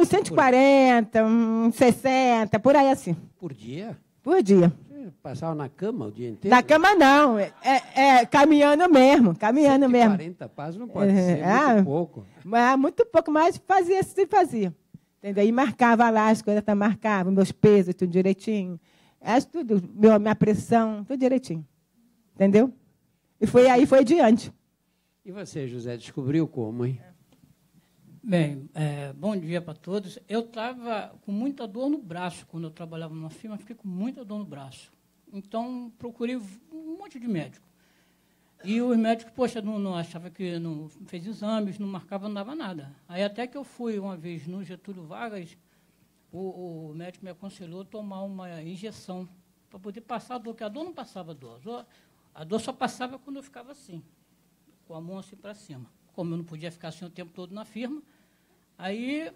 Uns 140, uns 60, por aí assim. Por dia? Por dia. Você passava na cama o dia inteiro? Na cama não, caminhando mesmo, caminhando mesmo. 40 passos não pode ser, muito pouco. Mas muito pouco, mas fazia se fazia. Entendeu? E marcava lá as coisas, marcava meus pesos, tudo direitinho. Tudo, minha pressão, tudo direitinho. Entendeu? E foi aí, foi adiante. E você, José, descobriu como, hein? Bem, bom dia para todos. Eu estava com muita dor no braço quando eu trabalhava numa firma, fiquei com muita dor no braço. Então, procurei um monte de médico. E os médicos, poxa, não achavam que não fez exames, não marcava, não dava nada. Aí até que eu fui uma vez no Getúlio Vargas, o médico me aconselhou a tomar uma injeção para poder passar a dor, porque a dor não passava dor. A dor só passava quando eu ficava assim, com a mão assim para cima. Como eu não podia ficar assim o tempo todo na firma, aí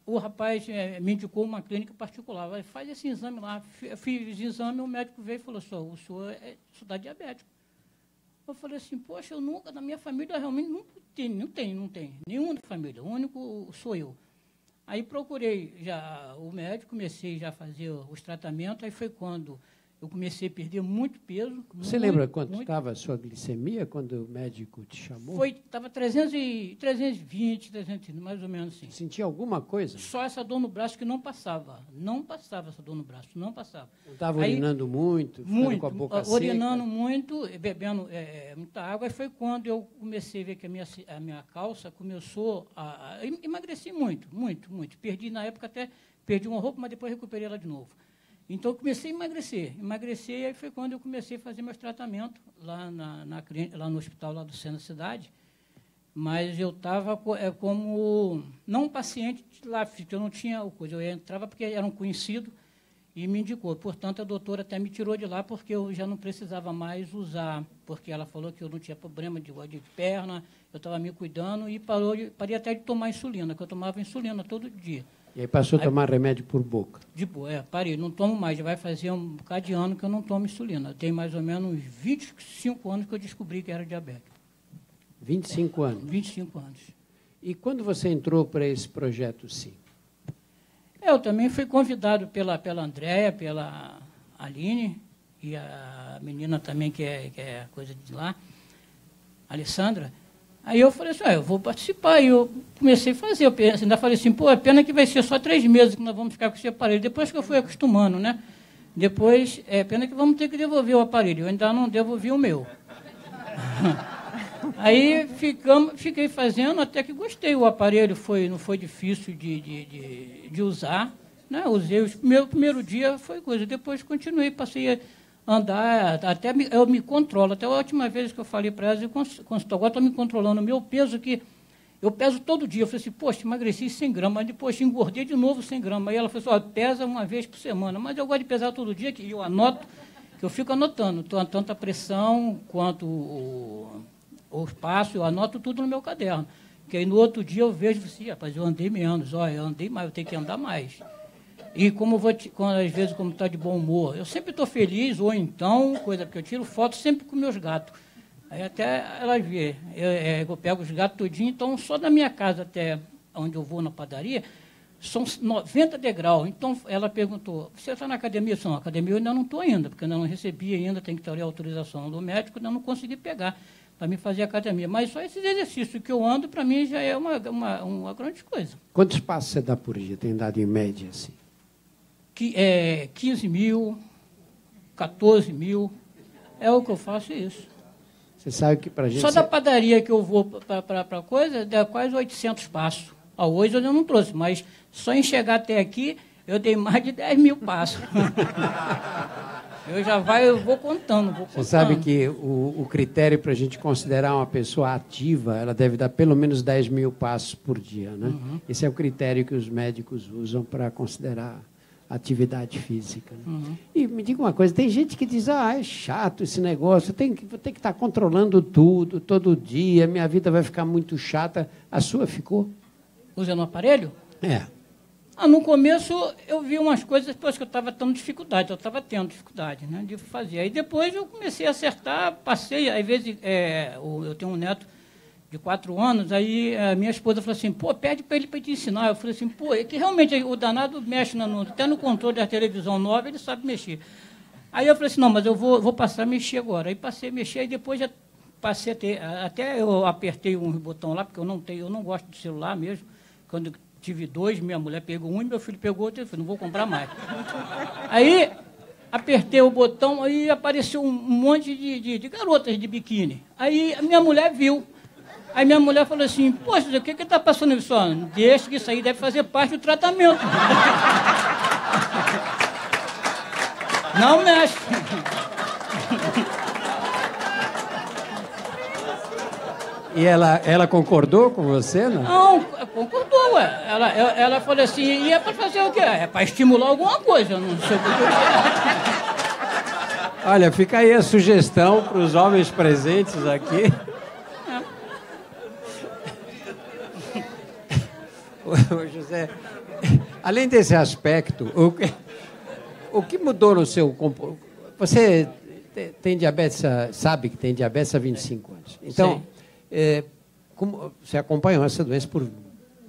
o rapaz me indicou uma clínica particular. Faz esse exame lá. Fiz exame, o médico veio e falou, o senhor está diabético. Eu falei assim, poxa, eu nunca, na minha família, realmente não tem. Nenhuma família, o único sou eu. Aí procurei já o médico, comecei já a fazer os tratamentos, aí foi quando eu comecei a perder muito peso. Você lembra quanto estava a sua glicemia quando o médico te chamou? Estava 320, 300, mais ou menos assim. Sentia alguma coisa? Só essa dor no braço que não passava. Não passava essa dor no braço, não passava. Estava urinando muito, ficando com a boca seca? Urinando muito, bebendo muita água. E foi quando eu comecei a ver que a minha calça começou a emagreci muito. Perdi, na época até perdi uma roupa, mas depois recuperei ela de novo. Então, eu comecei a emagrecer, e aí foi quando eu comecei a fazer meus tratamentos lá lá no hospital lá do centro da cidade, mas eu estava como, não um paciente lá, porque eu não tinha o coisa, eu entrava porque era um conhecido e me indicou, portanto, a doutora até me tirou de lá porque eu já não precisava mais usar, porque ela falou que eu não tinha problema de perna, eu estava me cuidando e parei até de tomar insulina, que eu tomava insulina todo dia. E aí passou a tomar remédio por boca? Parei, não tomo mais. Já vai fazer um bocado de ano que eu não tomo insulina. Tem mais ou menos uns 25 anos que eu descobri que era diabético. 25 anos? 25 anos. E quando você entrou para esse projeto, sim? Eu também fui convidado pela Andréia, pela Aline, e a menina também, que é coisa de lá, a Alessandra. Aí eu falei assim, eu vou participar. E eu comecei a fazer. Eu ainda falei assim, é pena que vai ser só 3 meses que nós vamos ficar com esse aparelho. Depois que eu fui acostumando, né? Depois, pena que vamos ter que devolver o aparelho. Eu ainda não devolvi o meu. Aí fiquei fazendo, até que gostei. O aparelho não foi difícil de usar. Né? Usei o primeiro dia, foi coisa. Depois continuei, passei a andar, até eu me controlo. Até a última vez que eu falei para elas, agora estou me controlando o meu peso, que eu peso todo dia. Eu falei assim, poxa, emagreci 100 gramas, mas depois engordei de novo 100 gramas. Aí ela falou assim, pesa uma vez por semana. Mas eu gosto de pesar todo dia, que eu anoto, que eu fico anotando, tanto a pressão quanto o espaço, eu anoto tudo no meu caderno. Porque aí no outro dia eu vejo assim, rapaz, eu andei menos, eu andei mais, eu tenho que andar mais. E às vezes, como está de bom humor, eu sempre estou feliz, ou então, porque eu tiro foto sempre com meus gatos. Aí até elas vê, eu pego os gatos todinho, então só da minha casa até onde eu vou na padaria, são 90 degraus. Então ela perguntou, você está na academia? Na academia eu ainda não estou ainda, porque eu ainda não recebi ainda, tem que ter a autorização do médico, ainda não consegui pegar para me fazer academia. Mas só esses exercícios que eu ando, para mim, já é uma grande coisa. Quantos passos você dá por dia? Tem dado em média assim? 15 mil, 14 mil, é o que eu faço, isso. Você sabe que para a gente... Só da padaria que eu vou para a coisa, dá quase 800 passos. Hoje eu não trouxe, mas só em chegar até aqui, eu dei mais de 10 mil passos. Eu vou contando. Você sabe que o critério para a gente considerar uma pessoa ativa, ela deve dar pelo menos 10 mil passos por dia, né? Uhum. Esse é o critério que os médicos usam para considerar atividade física. Né? Uhum. E me diga uma coisa, tem gente que diz, é chato esse negócio, vou ter que estar controlando tudo, todo dia, minha vida vai ficar muito chata. A sua ficou? Usando o aparelho? É. No começo eu vi umas coisas depois que eu estava tendo dificuldade, né, de fazer. Aí depois eu comecei a acertar, passei, às vezes, eu tenho um neto de 4 anos, aí a minha esposa falou assim, pede para ele para te ensinar. Eu falei assim, é que realmente o danado mexe, até no controle da televisão nova, ele sabe mexer. Aí eu falei assim, não, mas eu vou passar a mexer agora. Aí passei a mexer, e depois já passei a ter, até eu apertei um botão lá, porque eu não gosto de celular mesmo. Quando eu tive 2, minha mulher pegou um e meu filho pegou outro, eu falei, não vou comprar mais. Aí apertei o botão, aí apareceu um monte de garotas de biquíni. Aí a minha mulher viu. Aí minha mulher falou assim, poxa, o que está passando isso? Deixa que isso aí deve fazer parte do tratamento. Não mexe. E ela concordou com você, não? Não, concordou, ué. Ela falou assim, e é para fazer o quê? É para estimular alguma coisa, não sei o que. Olha, fica aí a sugestão para os homens presentes aqui. Ô, José, além desse aspecto, o que mudou no seu comportamento? Você tem diabetes, sabe que tem diabetes há 25 anos. Então, como você acompanhou essa doença por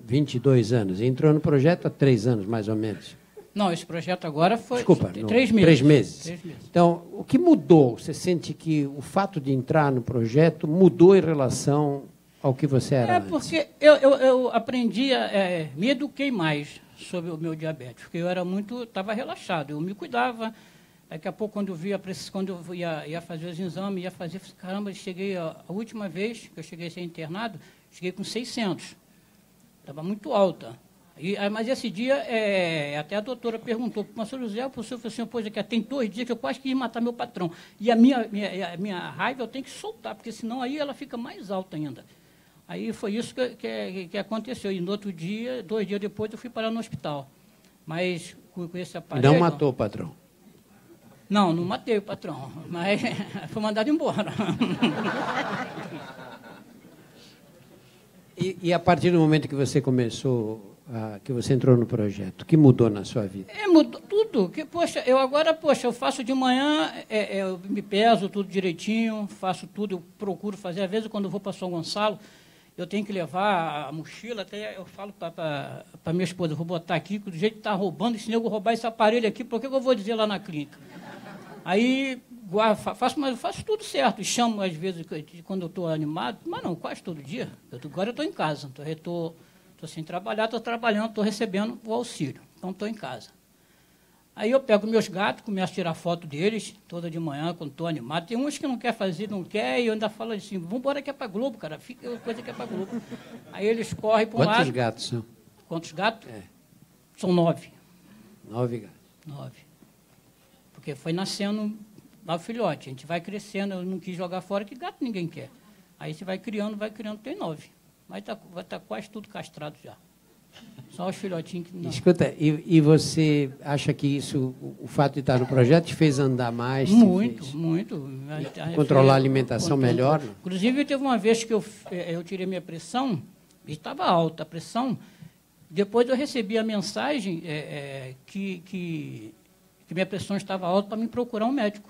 22 anos, entrou no projeto há 3 anos, mais ou menos. Não, esse projeto agora foi... Desculpa, 3 meses. 3 meses. 3 meses. Então, o que mudou? Você sente que o fato de entrar no projeto mudou em relação ao que você era antes? Porque eu aprendi, me eduquei mais sobre o meu diabetes, porque eu estava relaxado, eu me cuidava. Daqui a pouco, quando eu ia fazer os exames, caramba, cheguei, a última vez que eu cheguei a ser internado, cheguei com 600. Estava muito alta. Mas esse dia, até a doutora perguntou, mas, senhor José, o senhor falou assim, pois é que tem 2 dias que eu quase queria matar meu patrão. E a minha raiva eu tenho que soltar, porque senão aí ela fica mais alta ainda. Aí foi isso que aconteceu. E no outro dia, 2 dias depois, eu fui parar no hospital. Mas com esse aparelho... Não matou o patrão? Não matei o patrão, mas foi mandado embora. E a partir do momento que você começou, que você entrou no projeto, o que mudou na sua vida? Mudou tudo. Eu faço de manhã, eu me peso tudo direitinho, faço tudo, eu procuro fazer. Às vezes, quando eu vou para São Gonçalo, eu tenho que levar a mochila, até eu falo para minha esposa, eu vou botar aqui, do jeito que está roubando, esse nego roubar esse aparelho aqui, por que eu vou dizer lá na clínica? Aí mas eu faço tudo certo, chamo às vezes quando eu estou animado, mas não, quase todo dia. Agora eu estou em casa, estou sem trabalhar, estou trabalhando, estou recebendo o auxílio, então estou em casa. Aí eu pego meus gatos, começo a tirar foto deles, toda de manhã, quando estou animado. Tem uns que não quer fazer, não quer, e eu ainda falo assim, vamos embora que é para Globo, cara, fica coisa que é para Globo. Aí eles correm para um lado. Quantos gatos são? Quantos gatos? São 9. 9 gatos. 9. Porque foi nascendo lá o filhote. A gente vai crescendo, eu não quis jogar fora, que gato ninguém quer. Aí você vai criando, tem 9. Vai estar quase tudo castrado já. Só os filhotinhos que não. Escuta, e você acha que isso, o fato de estar no projeto, te fez andar mais? Muito. Controlar a alimentação melhor? Inclusive, teve uma vez que eu tirei minha pressão, e estava alta a pressão. Depois eu recebi a mensagem que minha pressão estava alta para me procurar um médico.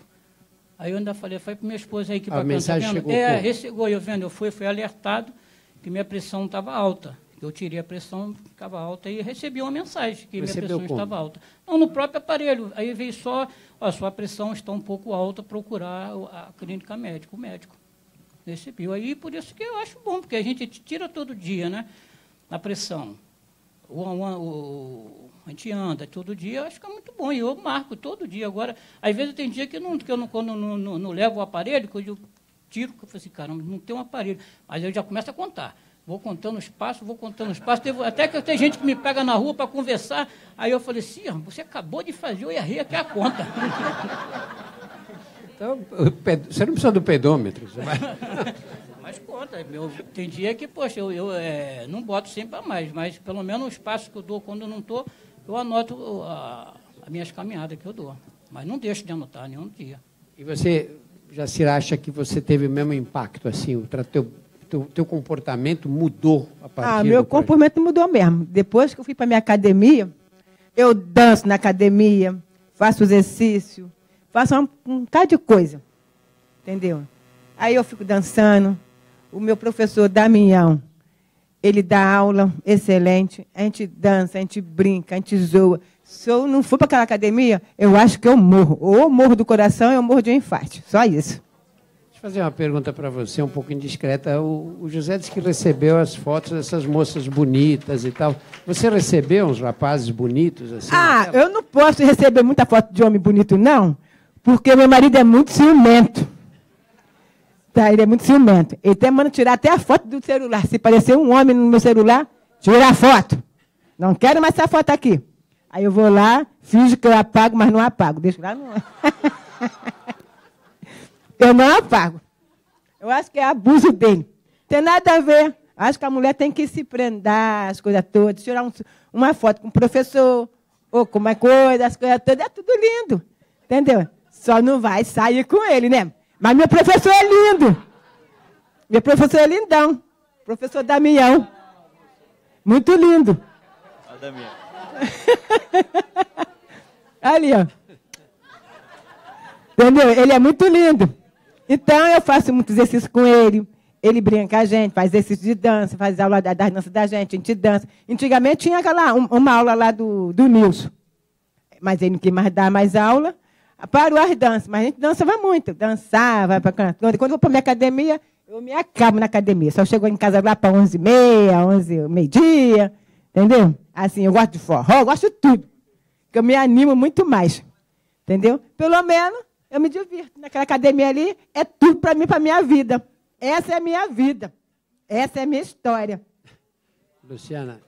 Aí eu ainda falei para minha esposa aí que a mensagem chegou. Chegou, eu fui alertado que minha pressão estava alta. Eu tirei a pressão, ficava alta, e recebi uma mensagem que minha pressão estava alta. Não, no próprio aparelho. Aí veio só, sua pressão está um pouco alta, procurar a clínica médica, o médico. Recebi. Aí, por isso que eu acho bom, porque a gente tira todo dia, né, a pressão. A gente anda todo dia, eu acho que é muito bom. E eu marco todo dia. Agora, às vezes tem dia que eu não levo o aparelho, quando eu tiro, eu falo assim, caramba, não tem um aparelho. Mas eu já começo a contar. Vou contando os passos. Até que tem gente que me pega na rua para conversar. Aí eu falei assim, você acabou de fazer, eu errei aqui a conta. Então, você não precisa do pedômetro. Você vai... Mas conta. Tem dia que, poxa, eu não boto sempre a mais, mas pelo menos os passos que eu dou quando eu não estou, eu anoto as minhas caminhadas que eu dou. Mas não deixo de anotar nenhum dia. E você, Jacira, acha que você teve o mesmo impacto, assim, o teu comportamento mudou a partir meu comportamento mudou mesmo. Depois que eu fui para a minha academia, eu danço na academia, faço exercício, faço um bocado de coisa. Entendeu? Aí eu fico dançando. O meu professor Damião, ele dá aula excelente. A gente dança, a gente brinca, a gente zoa. Se eu não for para aquela academia, eu acho que eu morro. Ou morro do coração, ou eu morro de um infarte. Só isso. Deixa eu fazer uma pergunta para você, um pouco indiscreta. O José disse que recebeu as fotos dessas moças bonitas e tal. Você recebeu uns rapazes bonitos? Assim, eu não posso receber muita foto de homem bonito, não, porque meu marido é muito ciumento. Tá, ele é muito ciumento. Ele até manda tirar até a foto do celular. Se aparecer um homem no meu celular, tira a foto. Não quero mais essa foto aqui. Aí eu vou lá, finjo que eu apago, mas não apago. Deixa lá, não. Eu não apago. Eu acho que é abuso dele. Tem nada a ver. Acho que a mulher tem que se prendar, as coisas todas, tirar uma foto com o professor, ou com uma coisa, as coisas todas, é tudo lindo. Entendeu? Só não vai sair com ele, né? Mas meu professor é lindo. Meu professor é lindão. Professor Damião. Muito lindo. Damião. Ali, ó. Entendeu? Ele é muito lindo. Então, eu faço muito exercício com ele. Ele brinca com a gente, faz exercício de dança, faz aula das danças da gente, a gente dança. Antigamente tinha uma aula lá do Nilson. Mas ele não quis mais dar mais aula. Parou as danças, mas a gente dançava muito. Dançava, para cantar. Quando eu vou para a minha academia, eu me acabo na academia. Só chego em casa lá para 11h30, meio-dia. Entendeu? Assim, eu gosto de forró, eu gosto de tudo. Porque eu me animo muito mais. Entendeu? Pelo menos, eu me divirto. Naquela academia ali, é tudo para mim, para a minha vida. Essa é a minha vida. Essa é a minha história. Luciana.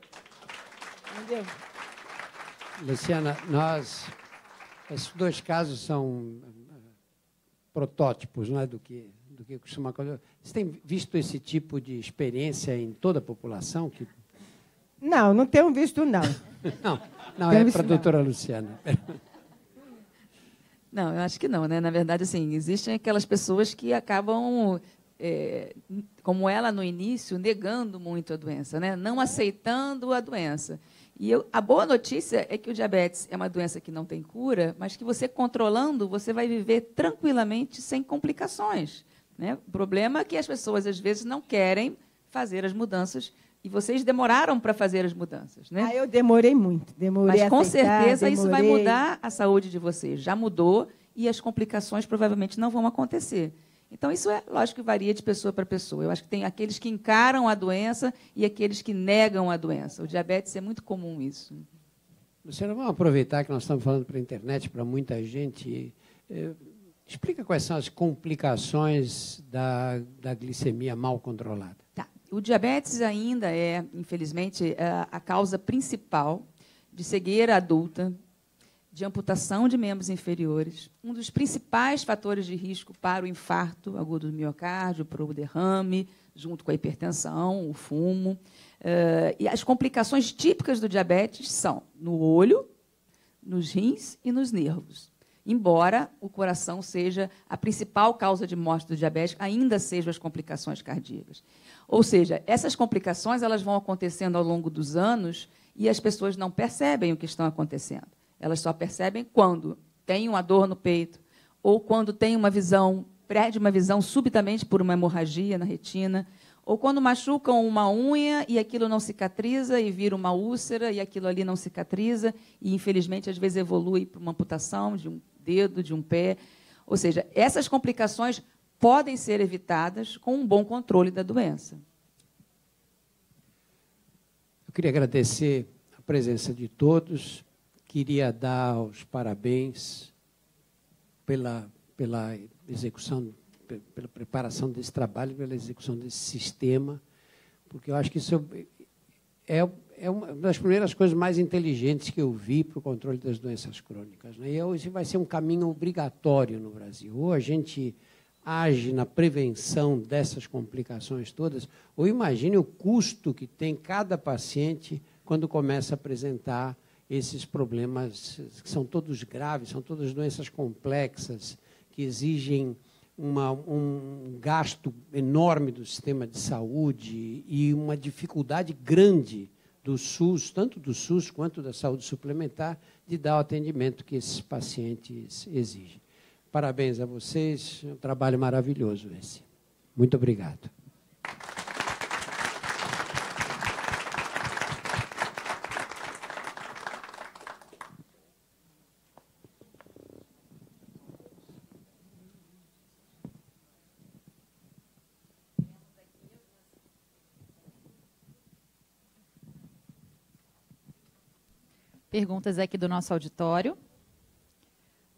Entendeu? Luciana, esses dois casos são protótipos, não é, do que costuma acontecer. Você tem visto esse tipo de experiência em toda a população? Não, não tenho visto, não. não é para a doutora Luciana. Não, eu acho que não, né? Na verdade, assim, existem aquelas pessoas que acabam, como ela no início, negando muito a doença, né? Não aceitando a doença. E a boa notícia é que o diabetes é uma doença que não tem cura, mas que você controlando, você vai viver tranquilamente, sem complicações, né? O problema é que as pessoas, às vezes, não querem fazer as mudanças. E vocês demoraram para fazer as mudanças, né? Eu demorei muito. Mas, com certeza, isso vai mudar a saúde de vocês. Já mudou e as complicações provavelmente não vão acontecer. Então, isso é, lógico, que varia de pessoa para pessoa. Eu acho que tem aqueles que encaram a doença e aqueles que negam a doença. O diabetes é muito comum isso. Luciana, vamos aproveitar que nós estamos falando para a internet, para muita gente. Explica quais são as complicações da glicemia mal controlada. Tá. O diabetes ainda é, infelizmente, a causa principal de cegueira adulta, de amputação de membros inferiores, um dos principais fatores de risco para o infarto agudo do miocárdio, para o derrame, junto com a hipertensão, o fumo. E as complicações típicas do diabetes são no olho, nos rins e nos nervos. Embora o coração seja a principal causa de morte do diabetes, ainda sejam as complicações cardíacas. Ou seja, essas complicações elas vão acontecendo ao longo dos anos e as pessoas não percebem o que estão acontecendo. Elas só percebem quando tem uma dor no peito ou quando tem perde uma visão subitamente por uma hemorragia na retina, ou quando machucam uma unha e aquilo não cicatriza e vira uma úlcera e aquilo ali não cicatriza e, infelizmente, às vezes evolui para uma amputação de um dedo, de um pé. Ou seja, essas complicações podem ser evitadas com um bom controle da doença. Eu queria agradecer a presença de todos. Queria dar os parabéns pela execução, pela preparação desse trabalho, pela execução desse sistema, porque eu acho que isso é uma das primeiras coisas mais inteligentes que eu vi para o controle das doenças crônicas, né? E hoje vai ser um caminho obrigatório no Brasil. Ou a gente age na prevenção dessas complicações todas, ou imagine o custo que tem cada paciente quando começa a apresentar esses problemas, que são todos graves, são todas doenças complexas, que exigem um gasto enorme do sistema de saúde e uma dificuldade grande do SUS, tanto do SUS quanto da saúde suplementar, de dar o atendimento que esses pacientes exigem. Parabéns a vocês, é um trabalho maravilhoso esse. Muito obrigado. Perguntas aqui do nosso auditório.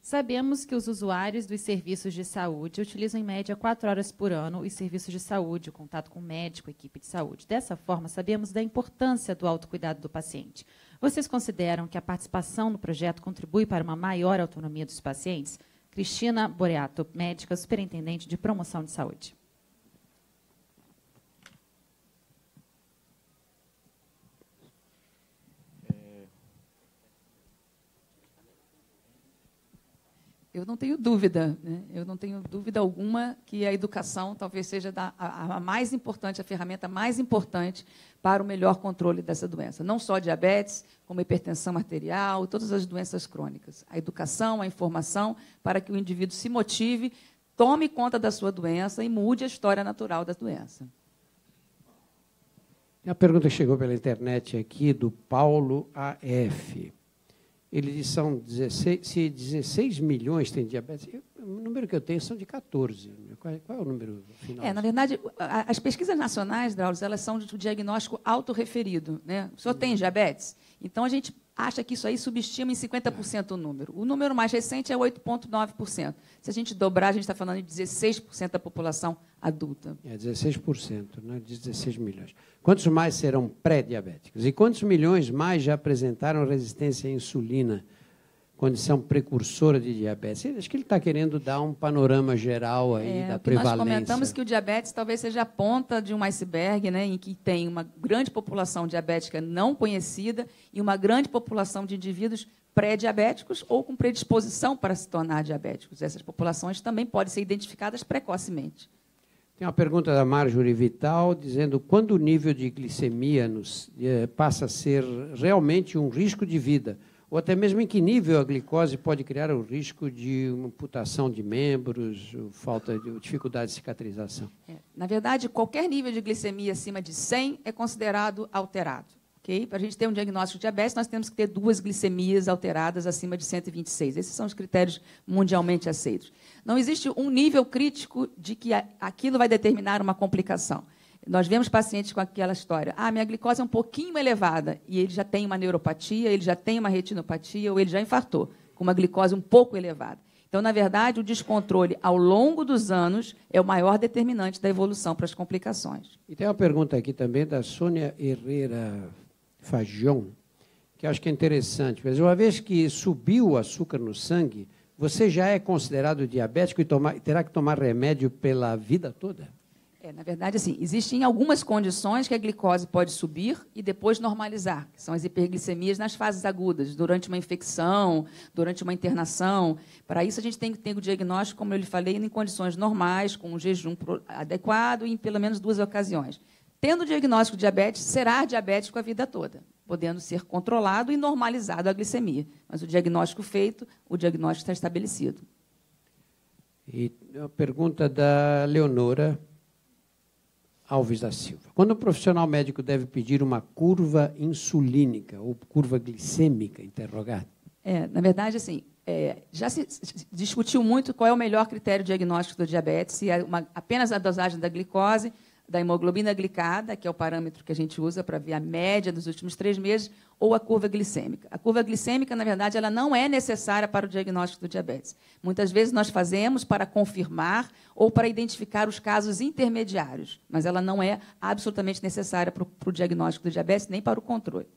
Sabemos que os usuários dos serviços de saúde utilizam, em média, 4 horas por ano os serviços de saúde, o contato com o médico, equipe de saúde. Dessa forma, sabemos da importância do autocuidado do paciente. Vocês consideram que a participação no projeto contribui para uma maior autonomia dos pacientes? Cristina Boreato, médica, superintendente de promoção de saúde. Eu não tenho dúvida, né? Eu não tenho dúvida alguma que a educação talvez seja a mais importante, a ferramenta mais importante para o melhor controle dessa doença. Não só diabetes, como hipertensão arterial, todas as doenças crônicas. A educação, a informação, para que o indivíduo se motive, tome conta da sua doença e mude a história natural da doença. A pergunta que chegou pela internet aqui, do Paulo AF. Ele diz que são 16 milhões têm diabetes. O número que eu tenho são de 14. Qual é o número final? Na verdade, as pesquisas nacionais, Drauzio, elas são de diagnóstico autorreferido, né? O senhor tem diabetes? Então, a gente acha que isso aí subestima em 50% o número. O número mais recente é 8,9%. Se a gente dobrar, a gente está falando de 16% da população adulta. 16%, né? 16 milhões. Quantos mais serão pré-diabéticos? E quantos milhões mais já apresentaram resistência à insulina, condição precursora de diabetes? Acho que ele está querendo dar um panorama geral aí da prevalência. Nós comentamos que o diabetes talvez seja a ponta de um iceberg, né, em que tem uma grande população diabética não conhecida e uma grande população de indivíduos pré-diabéticos ou com predisposição para se tornar diabéticos. Essas populações também podem ser identificadas precocemente. Tem uma pergunta da Marjorie Vital, dizendo quando o nível de glicemia passa a ser realmente um risco de vida, ou até mesmo em que nível a glicose pode criar o risco de uma amputação de membros, falta de dificuldade de cicatrização. Na verdade, qualquer nível de glicemia acima de 100 é considerado alterado. Okay? Para a gente ter um diagnóstico de diabetes, nós temos que ter 2 glicemias alteradas acima de 126. Esses são os critérios mundialmente aceitos. Não existe um nível crítico de que aquilo vai determinar uma complicação. Nós vemos pacientes com aquela história, minha glicose é um pouquinho elevada, e ele já tem uma neuropatia, ele já tem uma retinopatia, ou ele já infartou, com uma glicose um pouco elevada. Então, na verdade, o descontrole ao longo dos anos é o maior determinante da evolução para as complicações. E tem uma pergunta aqui também da Sônia Herrera Fagion, que eu acho que é interessante. Mas uma vez que subiu o açúcar no sangue, você já é considerado diabético e terá que tomar remédio pela vida toda? Na verdade, assim, existem algumas condições que a glicose pode subir e depois normalizar, que são as hiperglicemias nas fases agudas, durante uma infecção, durante uma internação. Para isso, a gente tem que ter o diagnóstico, como eu lhe falei, em condições normais, com um jejum adequado e em pelo menos 2 ocasiões. Tendo o diagnóstico de diabetes, será diabético a vida toda, podendo ser controlado e normalizado a glicemia. Mas o diagnóstico feito, o diagnóstico está estabelecido. E a pergunta da Leonora Alves da Silva. Quando um profissional médico deve pedir uma curva insulínica ou curva glicêmica, interrogado? Na verdade, assim, já se discutiu muito qual é o melhor critério diagnóstico do diabetes, se é apenas a dosagem da glicose, da hemoglobina glicada, que é o parâmetro que a gente usa para ver a média dos últimos 3 meses, ou a curva glicêmica. A curva glicêmica, na verdade, ela não é necessária para o diagnóstico do diabetes. Muitas vezes nós fazemos para confirmar ou para identificar os casos intermediários, mas ela não é absolutamente necessária para o diagnóstico do diabetes, nem para o controle.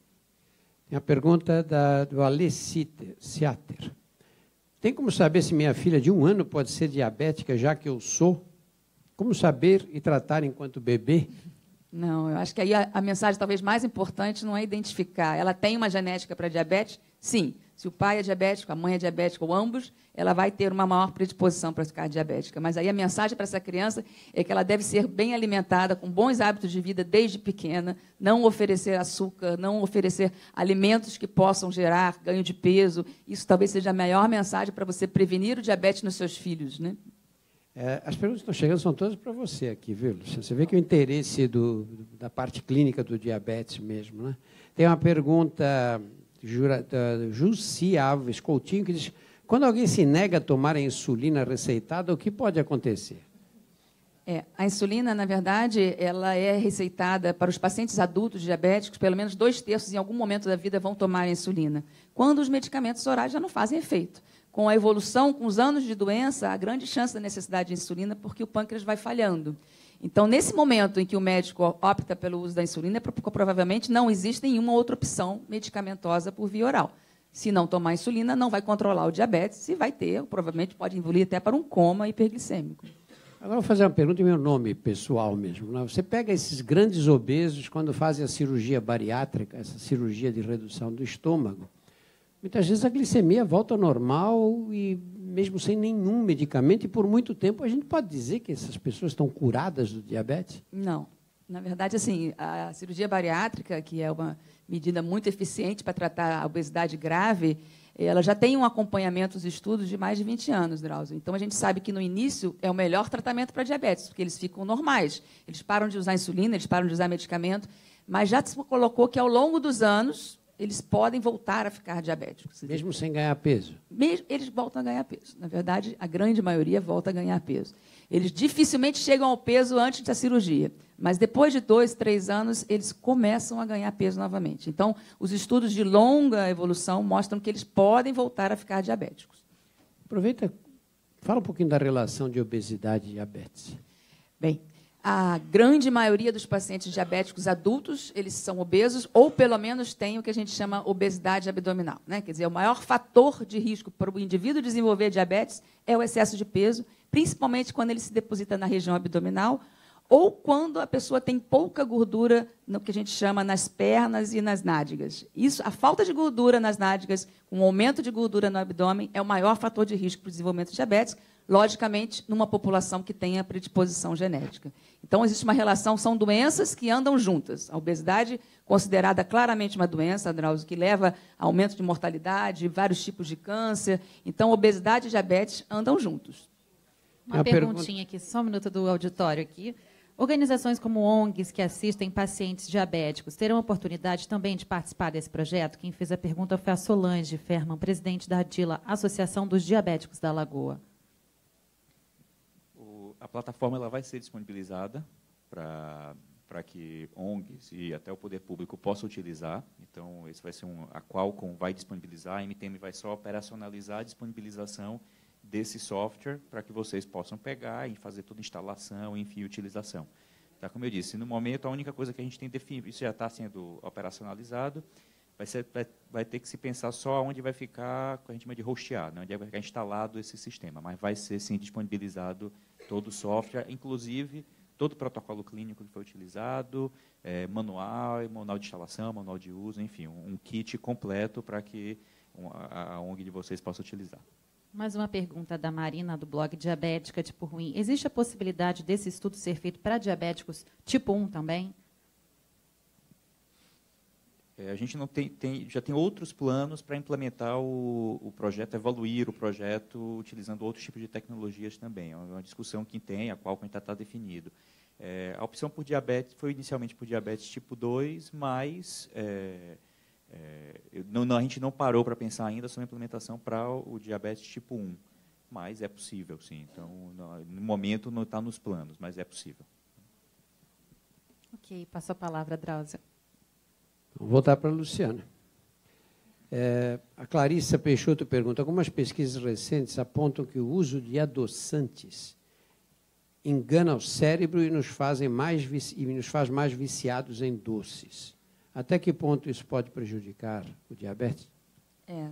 Tem a pergunta do Alê Siater. Tem como saber se minha filha de 1 ano pode ser diabética, já que eu sou? Como saber e tratar enquanto bebê? Não, eu acho que aí a mensagem talvez mais importante não é identificar. Ela tem uma genética para diabetes? Sim. Se o pai é diabético, a mãe é diabética, ou ambos, ela vai ter uma maior predisposição para ficar diabética. Mas aí a mensagem para essa criança é que ela deve ser bem alimentada, com bons hábitos de vida desde pequena, não oferecer açúcar, não oferecer alimentos que possam gerar ganho de peso. Isso talvez seja a maior mensagem para você prevenir o diabetes nos seus filhos, né? As perguntas que estão chegando são todas para você aqui, viu, Luciana? Você vê que o interesse da parte clínica do diabetes mesmo, né? Tem uma pergunta da Jussi Alves Coutinho, que diz, quando alguém se nega a tomar a insulina receitada, o que pode acontecer? A insulina, na verdade, ela é receitada para os pacientes adultos diabéticos, pelo menos 2/3 em algum momento da vida vão tomar a insulina, quando os medicamentos orais já não fazem efeito. Com a evolução, com os anos de doença, há grande chance da necessidade de insulina, porque o pâncreas vai falhando. Então, nesse momento em que o médico opta pelo uso da insulina, provavelmente não existe nenhuma outra opção medicamentosa por via oral. Se não tomar insulina, não vai controlar o diabetes e vai ter, provavelmente pode evoluir até para um coma hiperglicêmico. Agora, vou fazer uma pergunta em meu nome pessoal mesmo. Você pega esses grandes obesos, quando fazem a cirurgia bariátrica, essa cirurgia de redução do estômago, muitas vezes a glicemia volta ao normal e mesmo sem nenhum medicamento, e por muito tempo a gente pode dizer que essas pessoas estão curadas do diabetes? Não. Na verdade, assim, a cirurgia bariátrica, que é uma medida muito eficiente para tratar a obesidade grave, ela já tem um acompanhamento dos estudos de mais de 20 anos, Drauzio. Então, a gente sabe que, no início, é o melhor tratamento para diabetes, porque eles ficam normais. Eles param de usar insulina, eles param de usar medicamento, mas já se colocou que, ao longo dos anos, eles podem voltar a ficar diabéticos. Mesmo sem ganhar peso? Eles voltam a ganhar peso. Na verdade, a grande maioria volta a ganhar peso. Eles dificilmente chegam ao peso antes da cirurgia, mas depois de 2, 3 anos, eles começam a ganhar peso novamente. Então, os estudos de longa evolução mostram que eles podem voltar a ficar diabéticos. Aproveita, fala um pouquinho da relação de obesidade e diabetes. Bem, a grande maioria dos pacientes diabéticos adultos, eles são obesos, ou pelo menos têm o que a gente chama obesidade abdominal, né? Quer dizer, o maior fator de risco para o indivíduo desenvolver diabetes é o excesso de peso, principalmente quando ele se deposita na região abdominal, ou quando a pessoa tem pouca gordura, no que a gente chama nas pernas e nas nádegas. Isso, a falta de gordura nas nádegas, com um aumento de gordura no abdômen, é o maior fator de risco para o desenvolvimento de diabetes, logicamente, numa população que tenha predisposição genética. Então, existe uma relação, são doenças que andam juntas. A obesidade, considerada claramente uma doença, Drauzio, que leva a aumento de mortalidade, vários tipos de câncer. Então, obesidade e diabetes andam juntos. Uma perguntinha aqui, só um minuto do auditório aqui. Organizações como ONGs que assistem pacientes diabéticos terão oportunidade também de participar desse projeto? Quem fez a pergunta foi a Solange Ferman, presidente da ADILA, Associação dos Diabéticos da Lagoa. A plataforma ela vai ser disponibilizada para que ONGs e até o poder público possam utilizar. Então, esse vai ser a Qualcomm vai disponibilizar, a MTM vai só operacionalizar a disponibilização desse software para que vocês possam pegar e fazer toda a instalação, enfim, utilização. Tá, como eu disse, no momento, a única coisa que a gente tem definido, isso já está sendo operacionalizado, vai ter que se pensar só onde vai ficar, o que a gente chama de hostear, né, onde vai ficar instalado esse sistema, mas vai ser, sim, disponibilizado todo o software, inclusive todo o protocolo clínico que foi utilizado, manual de instalação, manual de uso, enfim, um kit completo para que a ONG de vocês possa utilizar. Mais uma pergunta da Marina, do blog Diabética Tipo Ruim. Existe a possibilidade desse estudo ser feito para diabéticos tipo 1 também? A gente não já tem outros planos para implementar o projeto, evoluir o projeto utilizando outros tipos de tecnologias também. É uma discussão que tem, a qual ainda está definido. A opção por diabetes foi inicialmente por diabetes tipo 2, mas a gente não parou para pensar ainda sobre a implementação para o diabetes tipo 1. Mas é possível, sim. Então, no momento não está nos planos, mas é possível. Ok, passo a palavra, Drauzio. Vou voltar para a Luciana. A Clarissa Peixoto pergunta: algumas pesquisas recentes apontam que o uso de adoçantes engana o cérebro e nos faz mais viciados em doces. Até que ponto isso pode prejudicar o diabetes?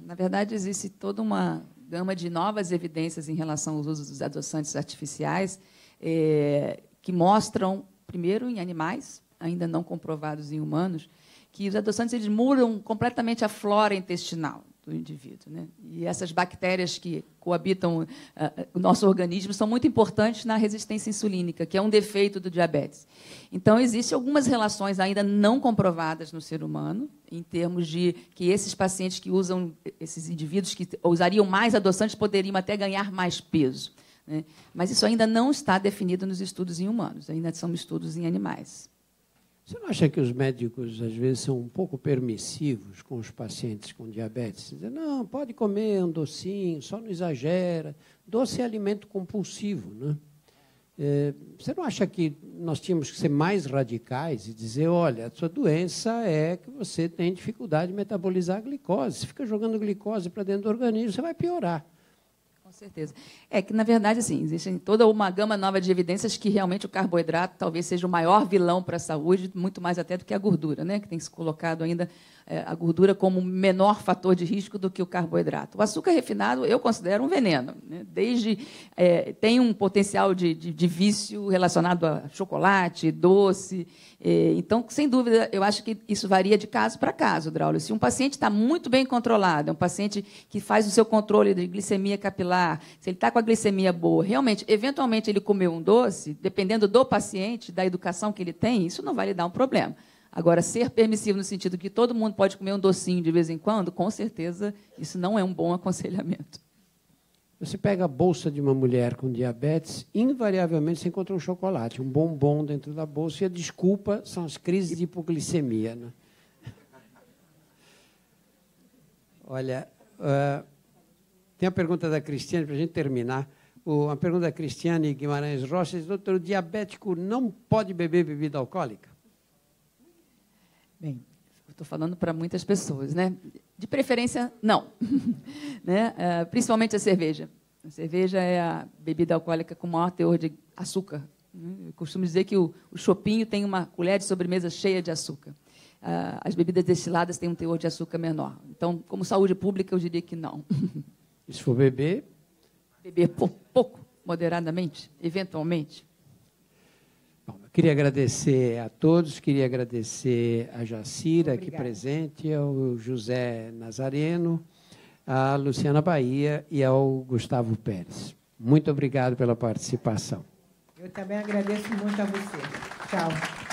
Na verdade, existe toda uma gama de novas evidências em relação ao uso dos adoçantes artificiais que mostram, primeiro, em animais, ainda não comprovados em humanos, que os adoçantes eles mudam completamente a flora intestinal do indivíduo, né? E essas bactérias que coabitam o nosso organismo são muito importantes na resistência insulínica, que é um defeito do diabetes. Então, existem algumas relações ainda não comprovadas no ser humano, em termos de que esses pacientes que usam, esses indivíduos que usariam mais adoçantes poderiam até ganhar mais peso, né? Mas isso ainda não está definido nos estudos em humanos, ainda são estudos em animais. Você não acha que os médicos, às vezes, são um pouco permissivos com os pacientes com diabetes? Dizem, não, pode comer um docinho, só não exagera. Doce é alimento compulsivo, né? Você não acha que nós tínhamos que ser mais radicais e dizer, olha, a sua doença é que você tem dificuldade de metabolizar a glicose. Se fica jogando glicose para dentro do organismo, você vai piorar. Com certeza. É que, na verdade, assim, existe toda uma gama nova de evidências que realmente o carboidrato talvez seja o maior vilão para a saúde, muito mais até do que a gordura, né? Que tem se colocado ainda a gordura como menor fator de risco do que o carboidrato. O açúcar refinado eu considero um veneno, né? Tem um potencial de vício relacionado a chocolate, doce. Então, sem dúvida, eu acho que isso varia de caso para caso, Draulio. Se um paciente está muito bem controlado, é um paciente que faz o seu controle de glicemia capilar, se ele está com a glicemia boa, realmente, eventualmente, ele comeu um doce, dependendo do paciente, da educação que ele tem, isso não vai lhe dar um problema. Agora, ser permissivo no sentido que todo mundo pode comer um docinho de vez em quando, com certeza, isso não é um bom aconselhamento. Você pega a bolsa de uma mulher com diabetes, invariavelmente você encontra um chocolate, um bombom dentro da bolsa, e a desculpa são as crises de hipoglicemia. Né? Olha, tem a pergunta da Cristiane, para a gente terminar. A pergunta da Cristiane Guimarães Rocha diz, doutor, o diabético não pode beber bebida alcoólica? Bem, estou falando para muitas pessoas, né? De preferência, não. Né? Principalmente a cerveja. A cerveja é a bebida alcoólica com maior teor de açúcar. Eu costumo dizer que o chopinho tem uma colher de sobremesa cheia de açúcar. As bebidas destiladas têm um teor de açúcar menor. Então, como saúde pública, eu diria que não. E se for beber? Beber pouco, moderadamente, eventualmente. Bom, eu queria agradecer a todos, queria agradecer a Jacira, aqui presente, ao José Nazareno, à Luciana Bahia e ao Gustavo Pérez. Muito obrigado pela participação. Eu também agradeço muito a você. Tchau.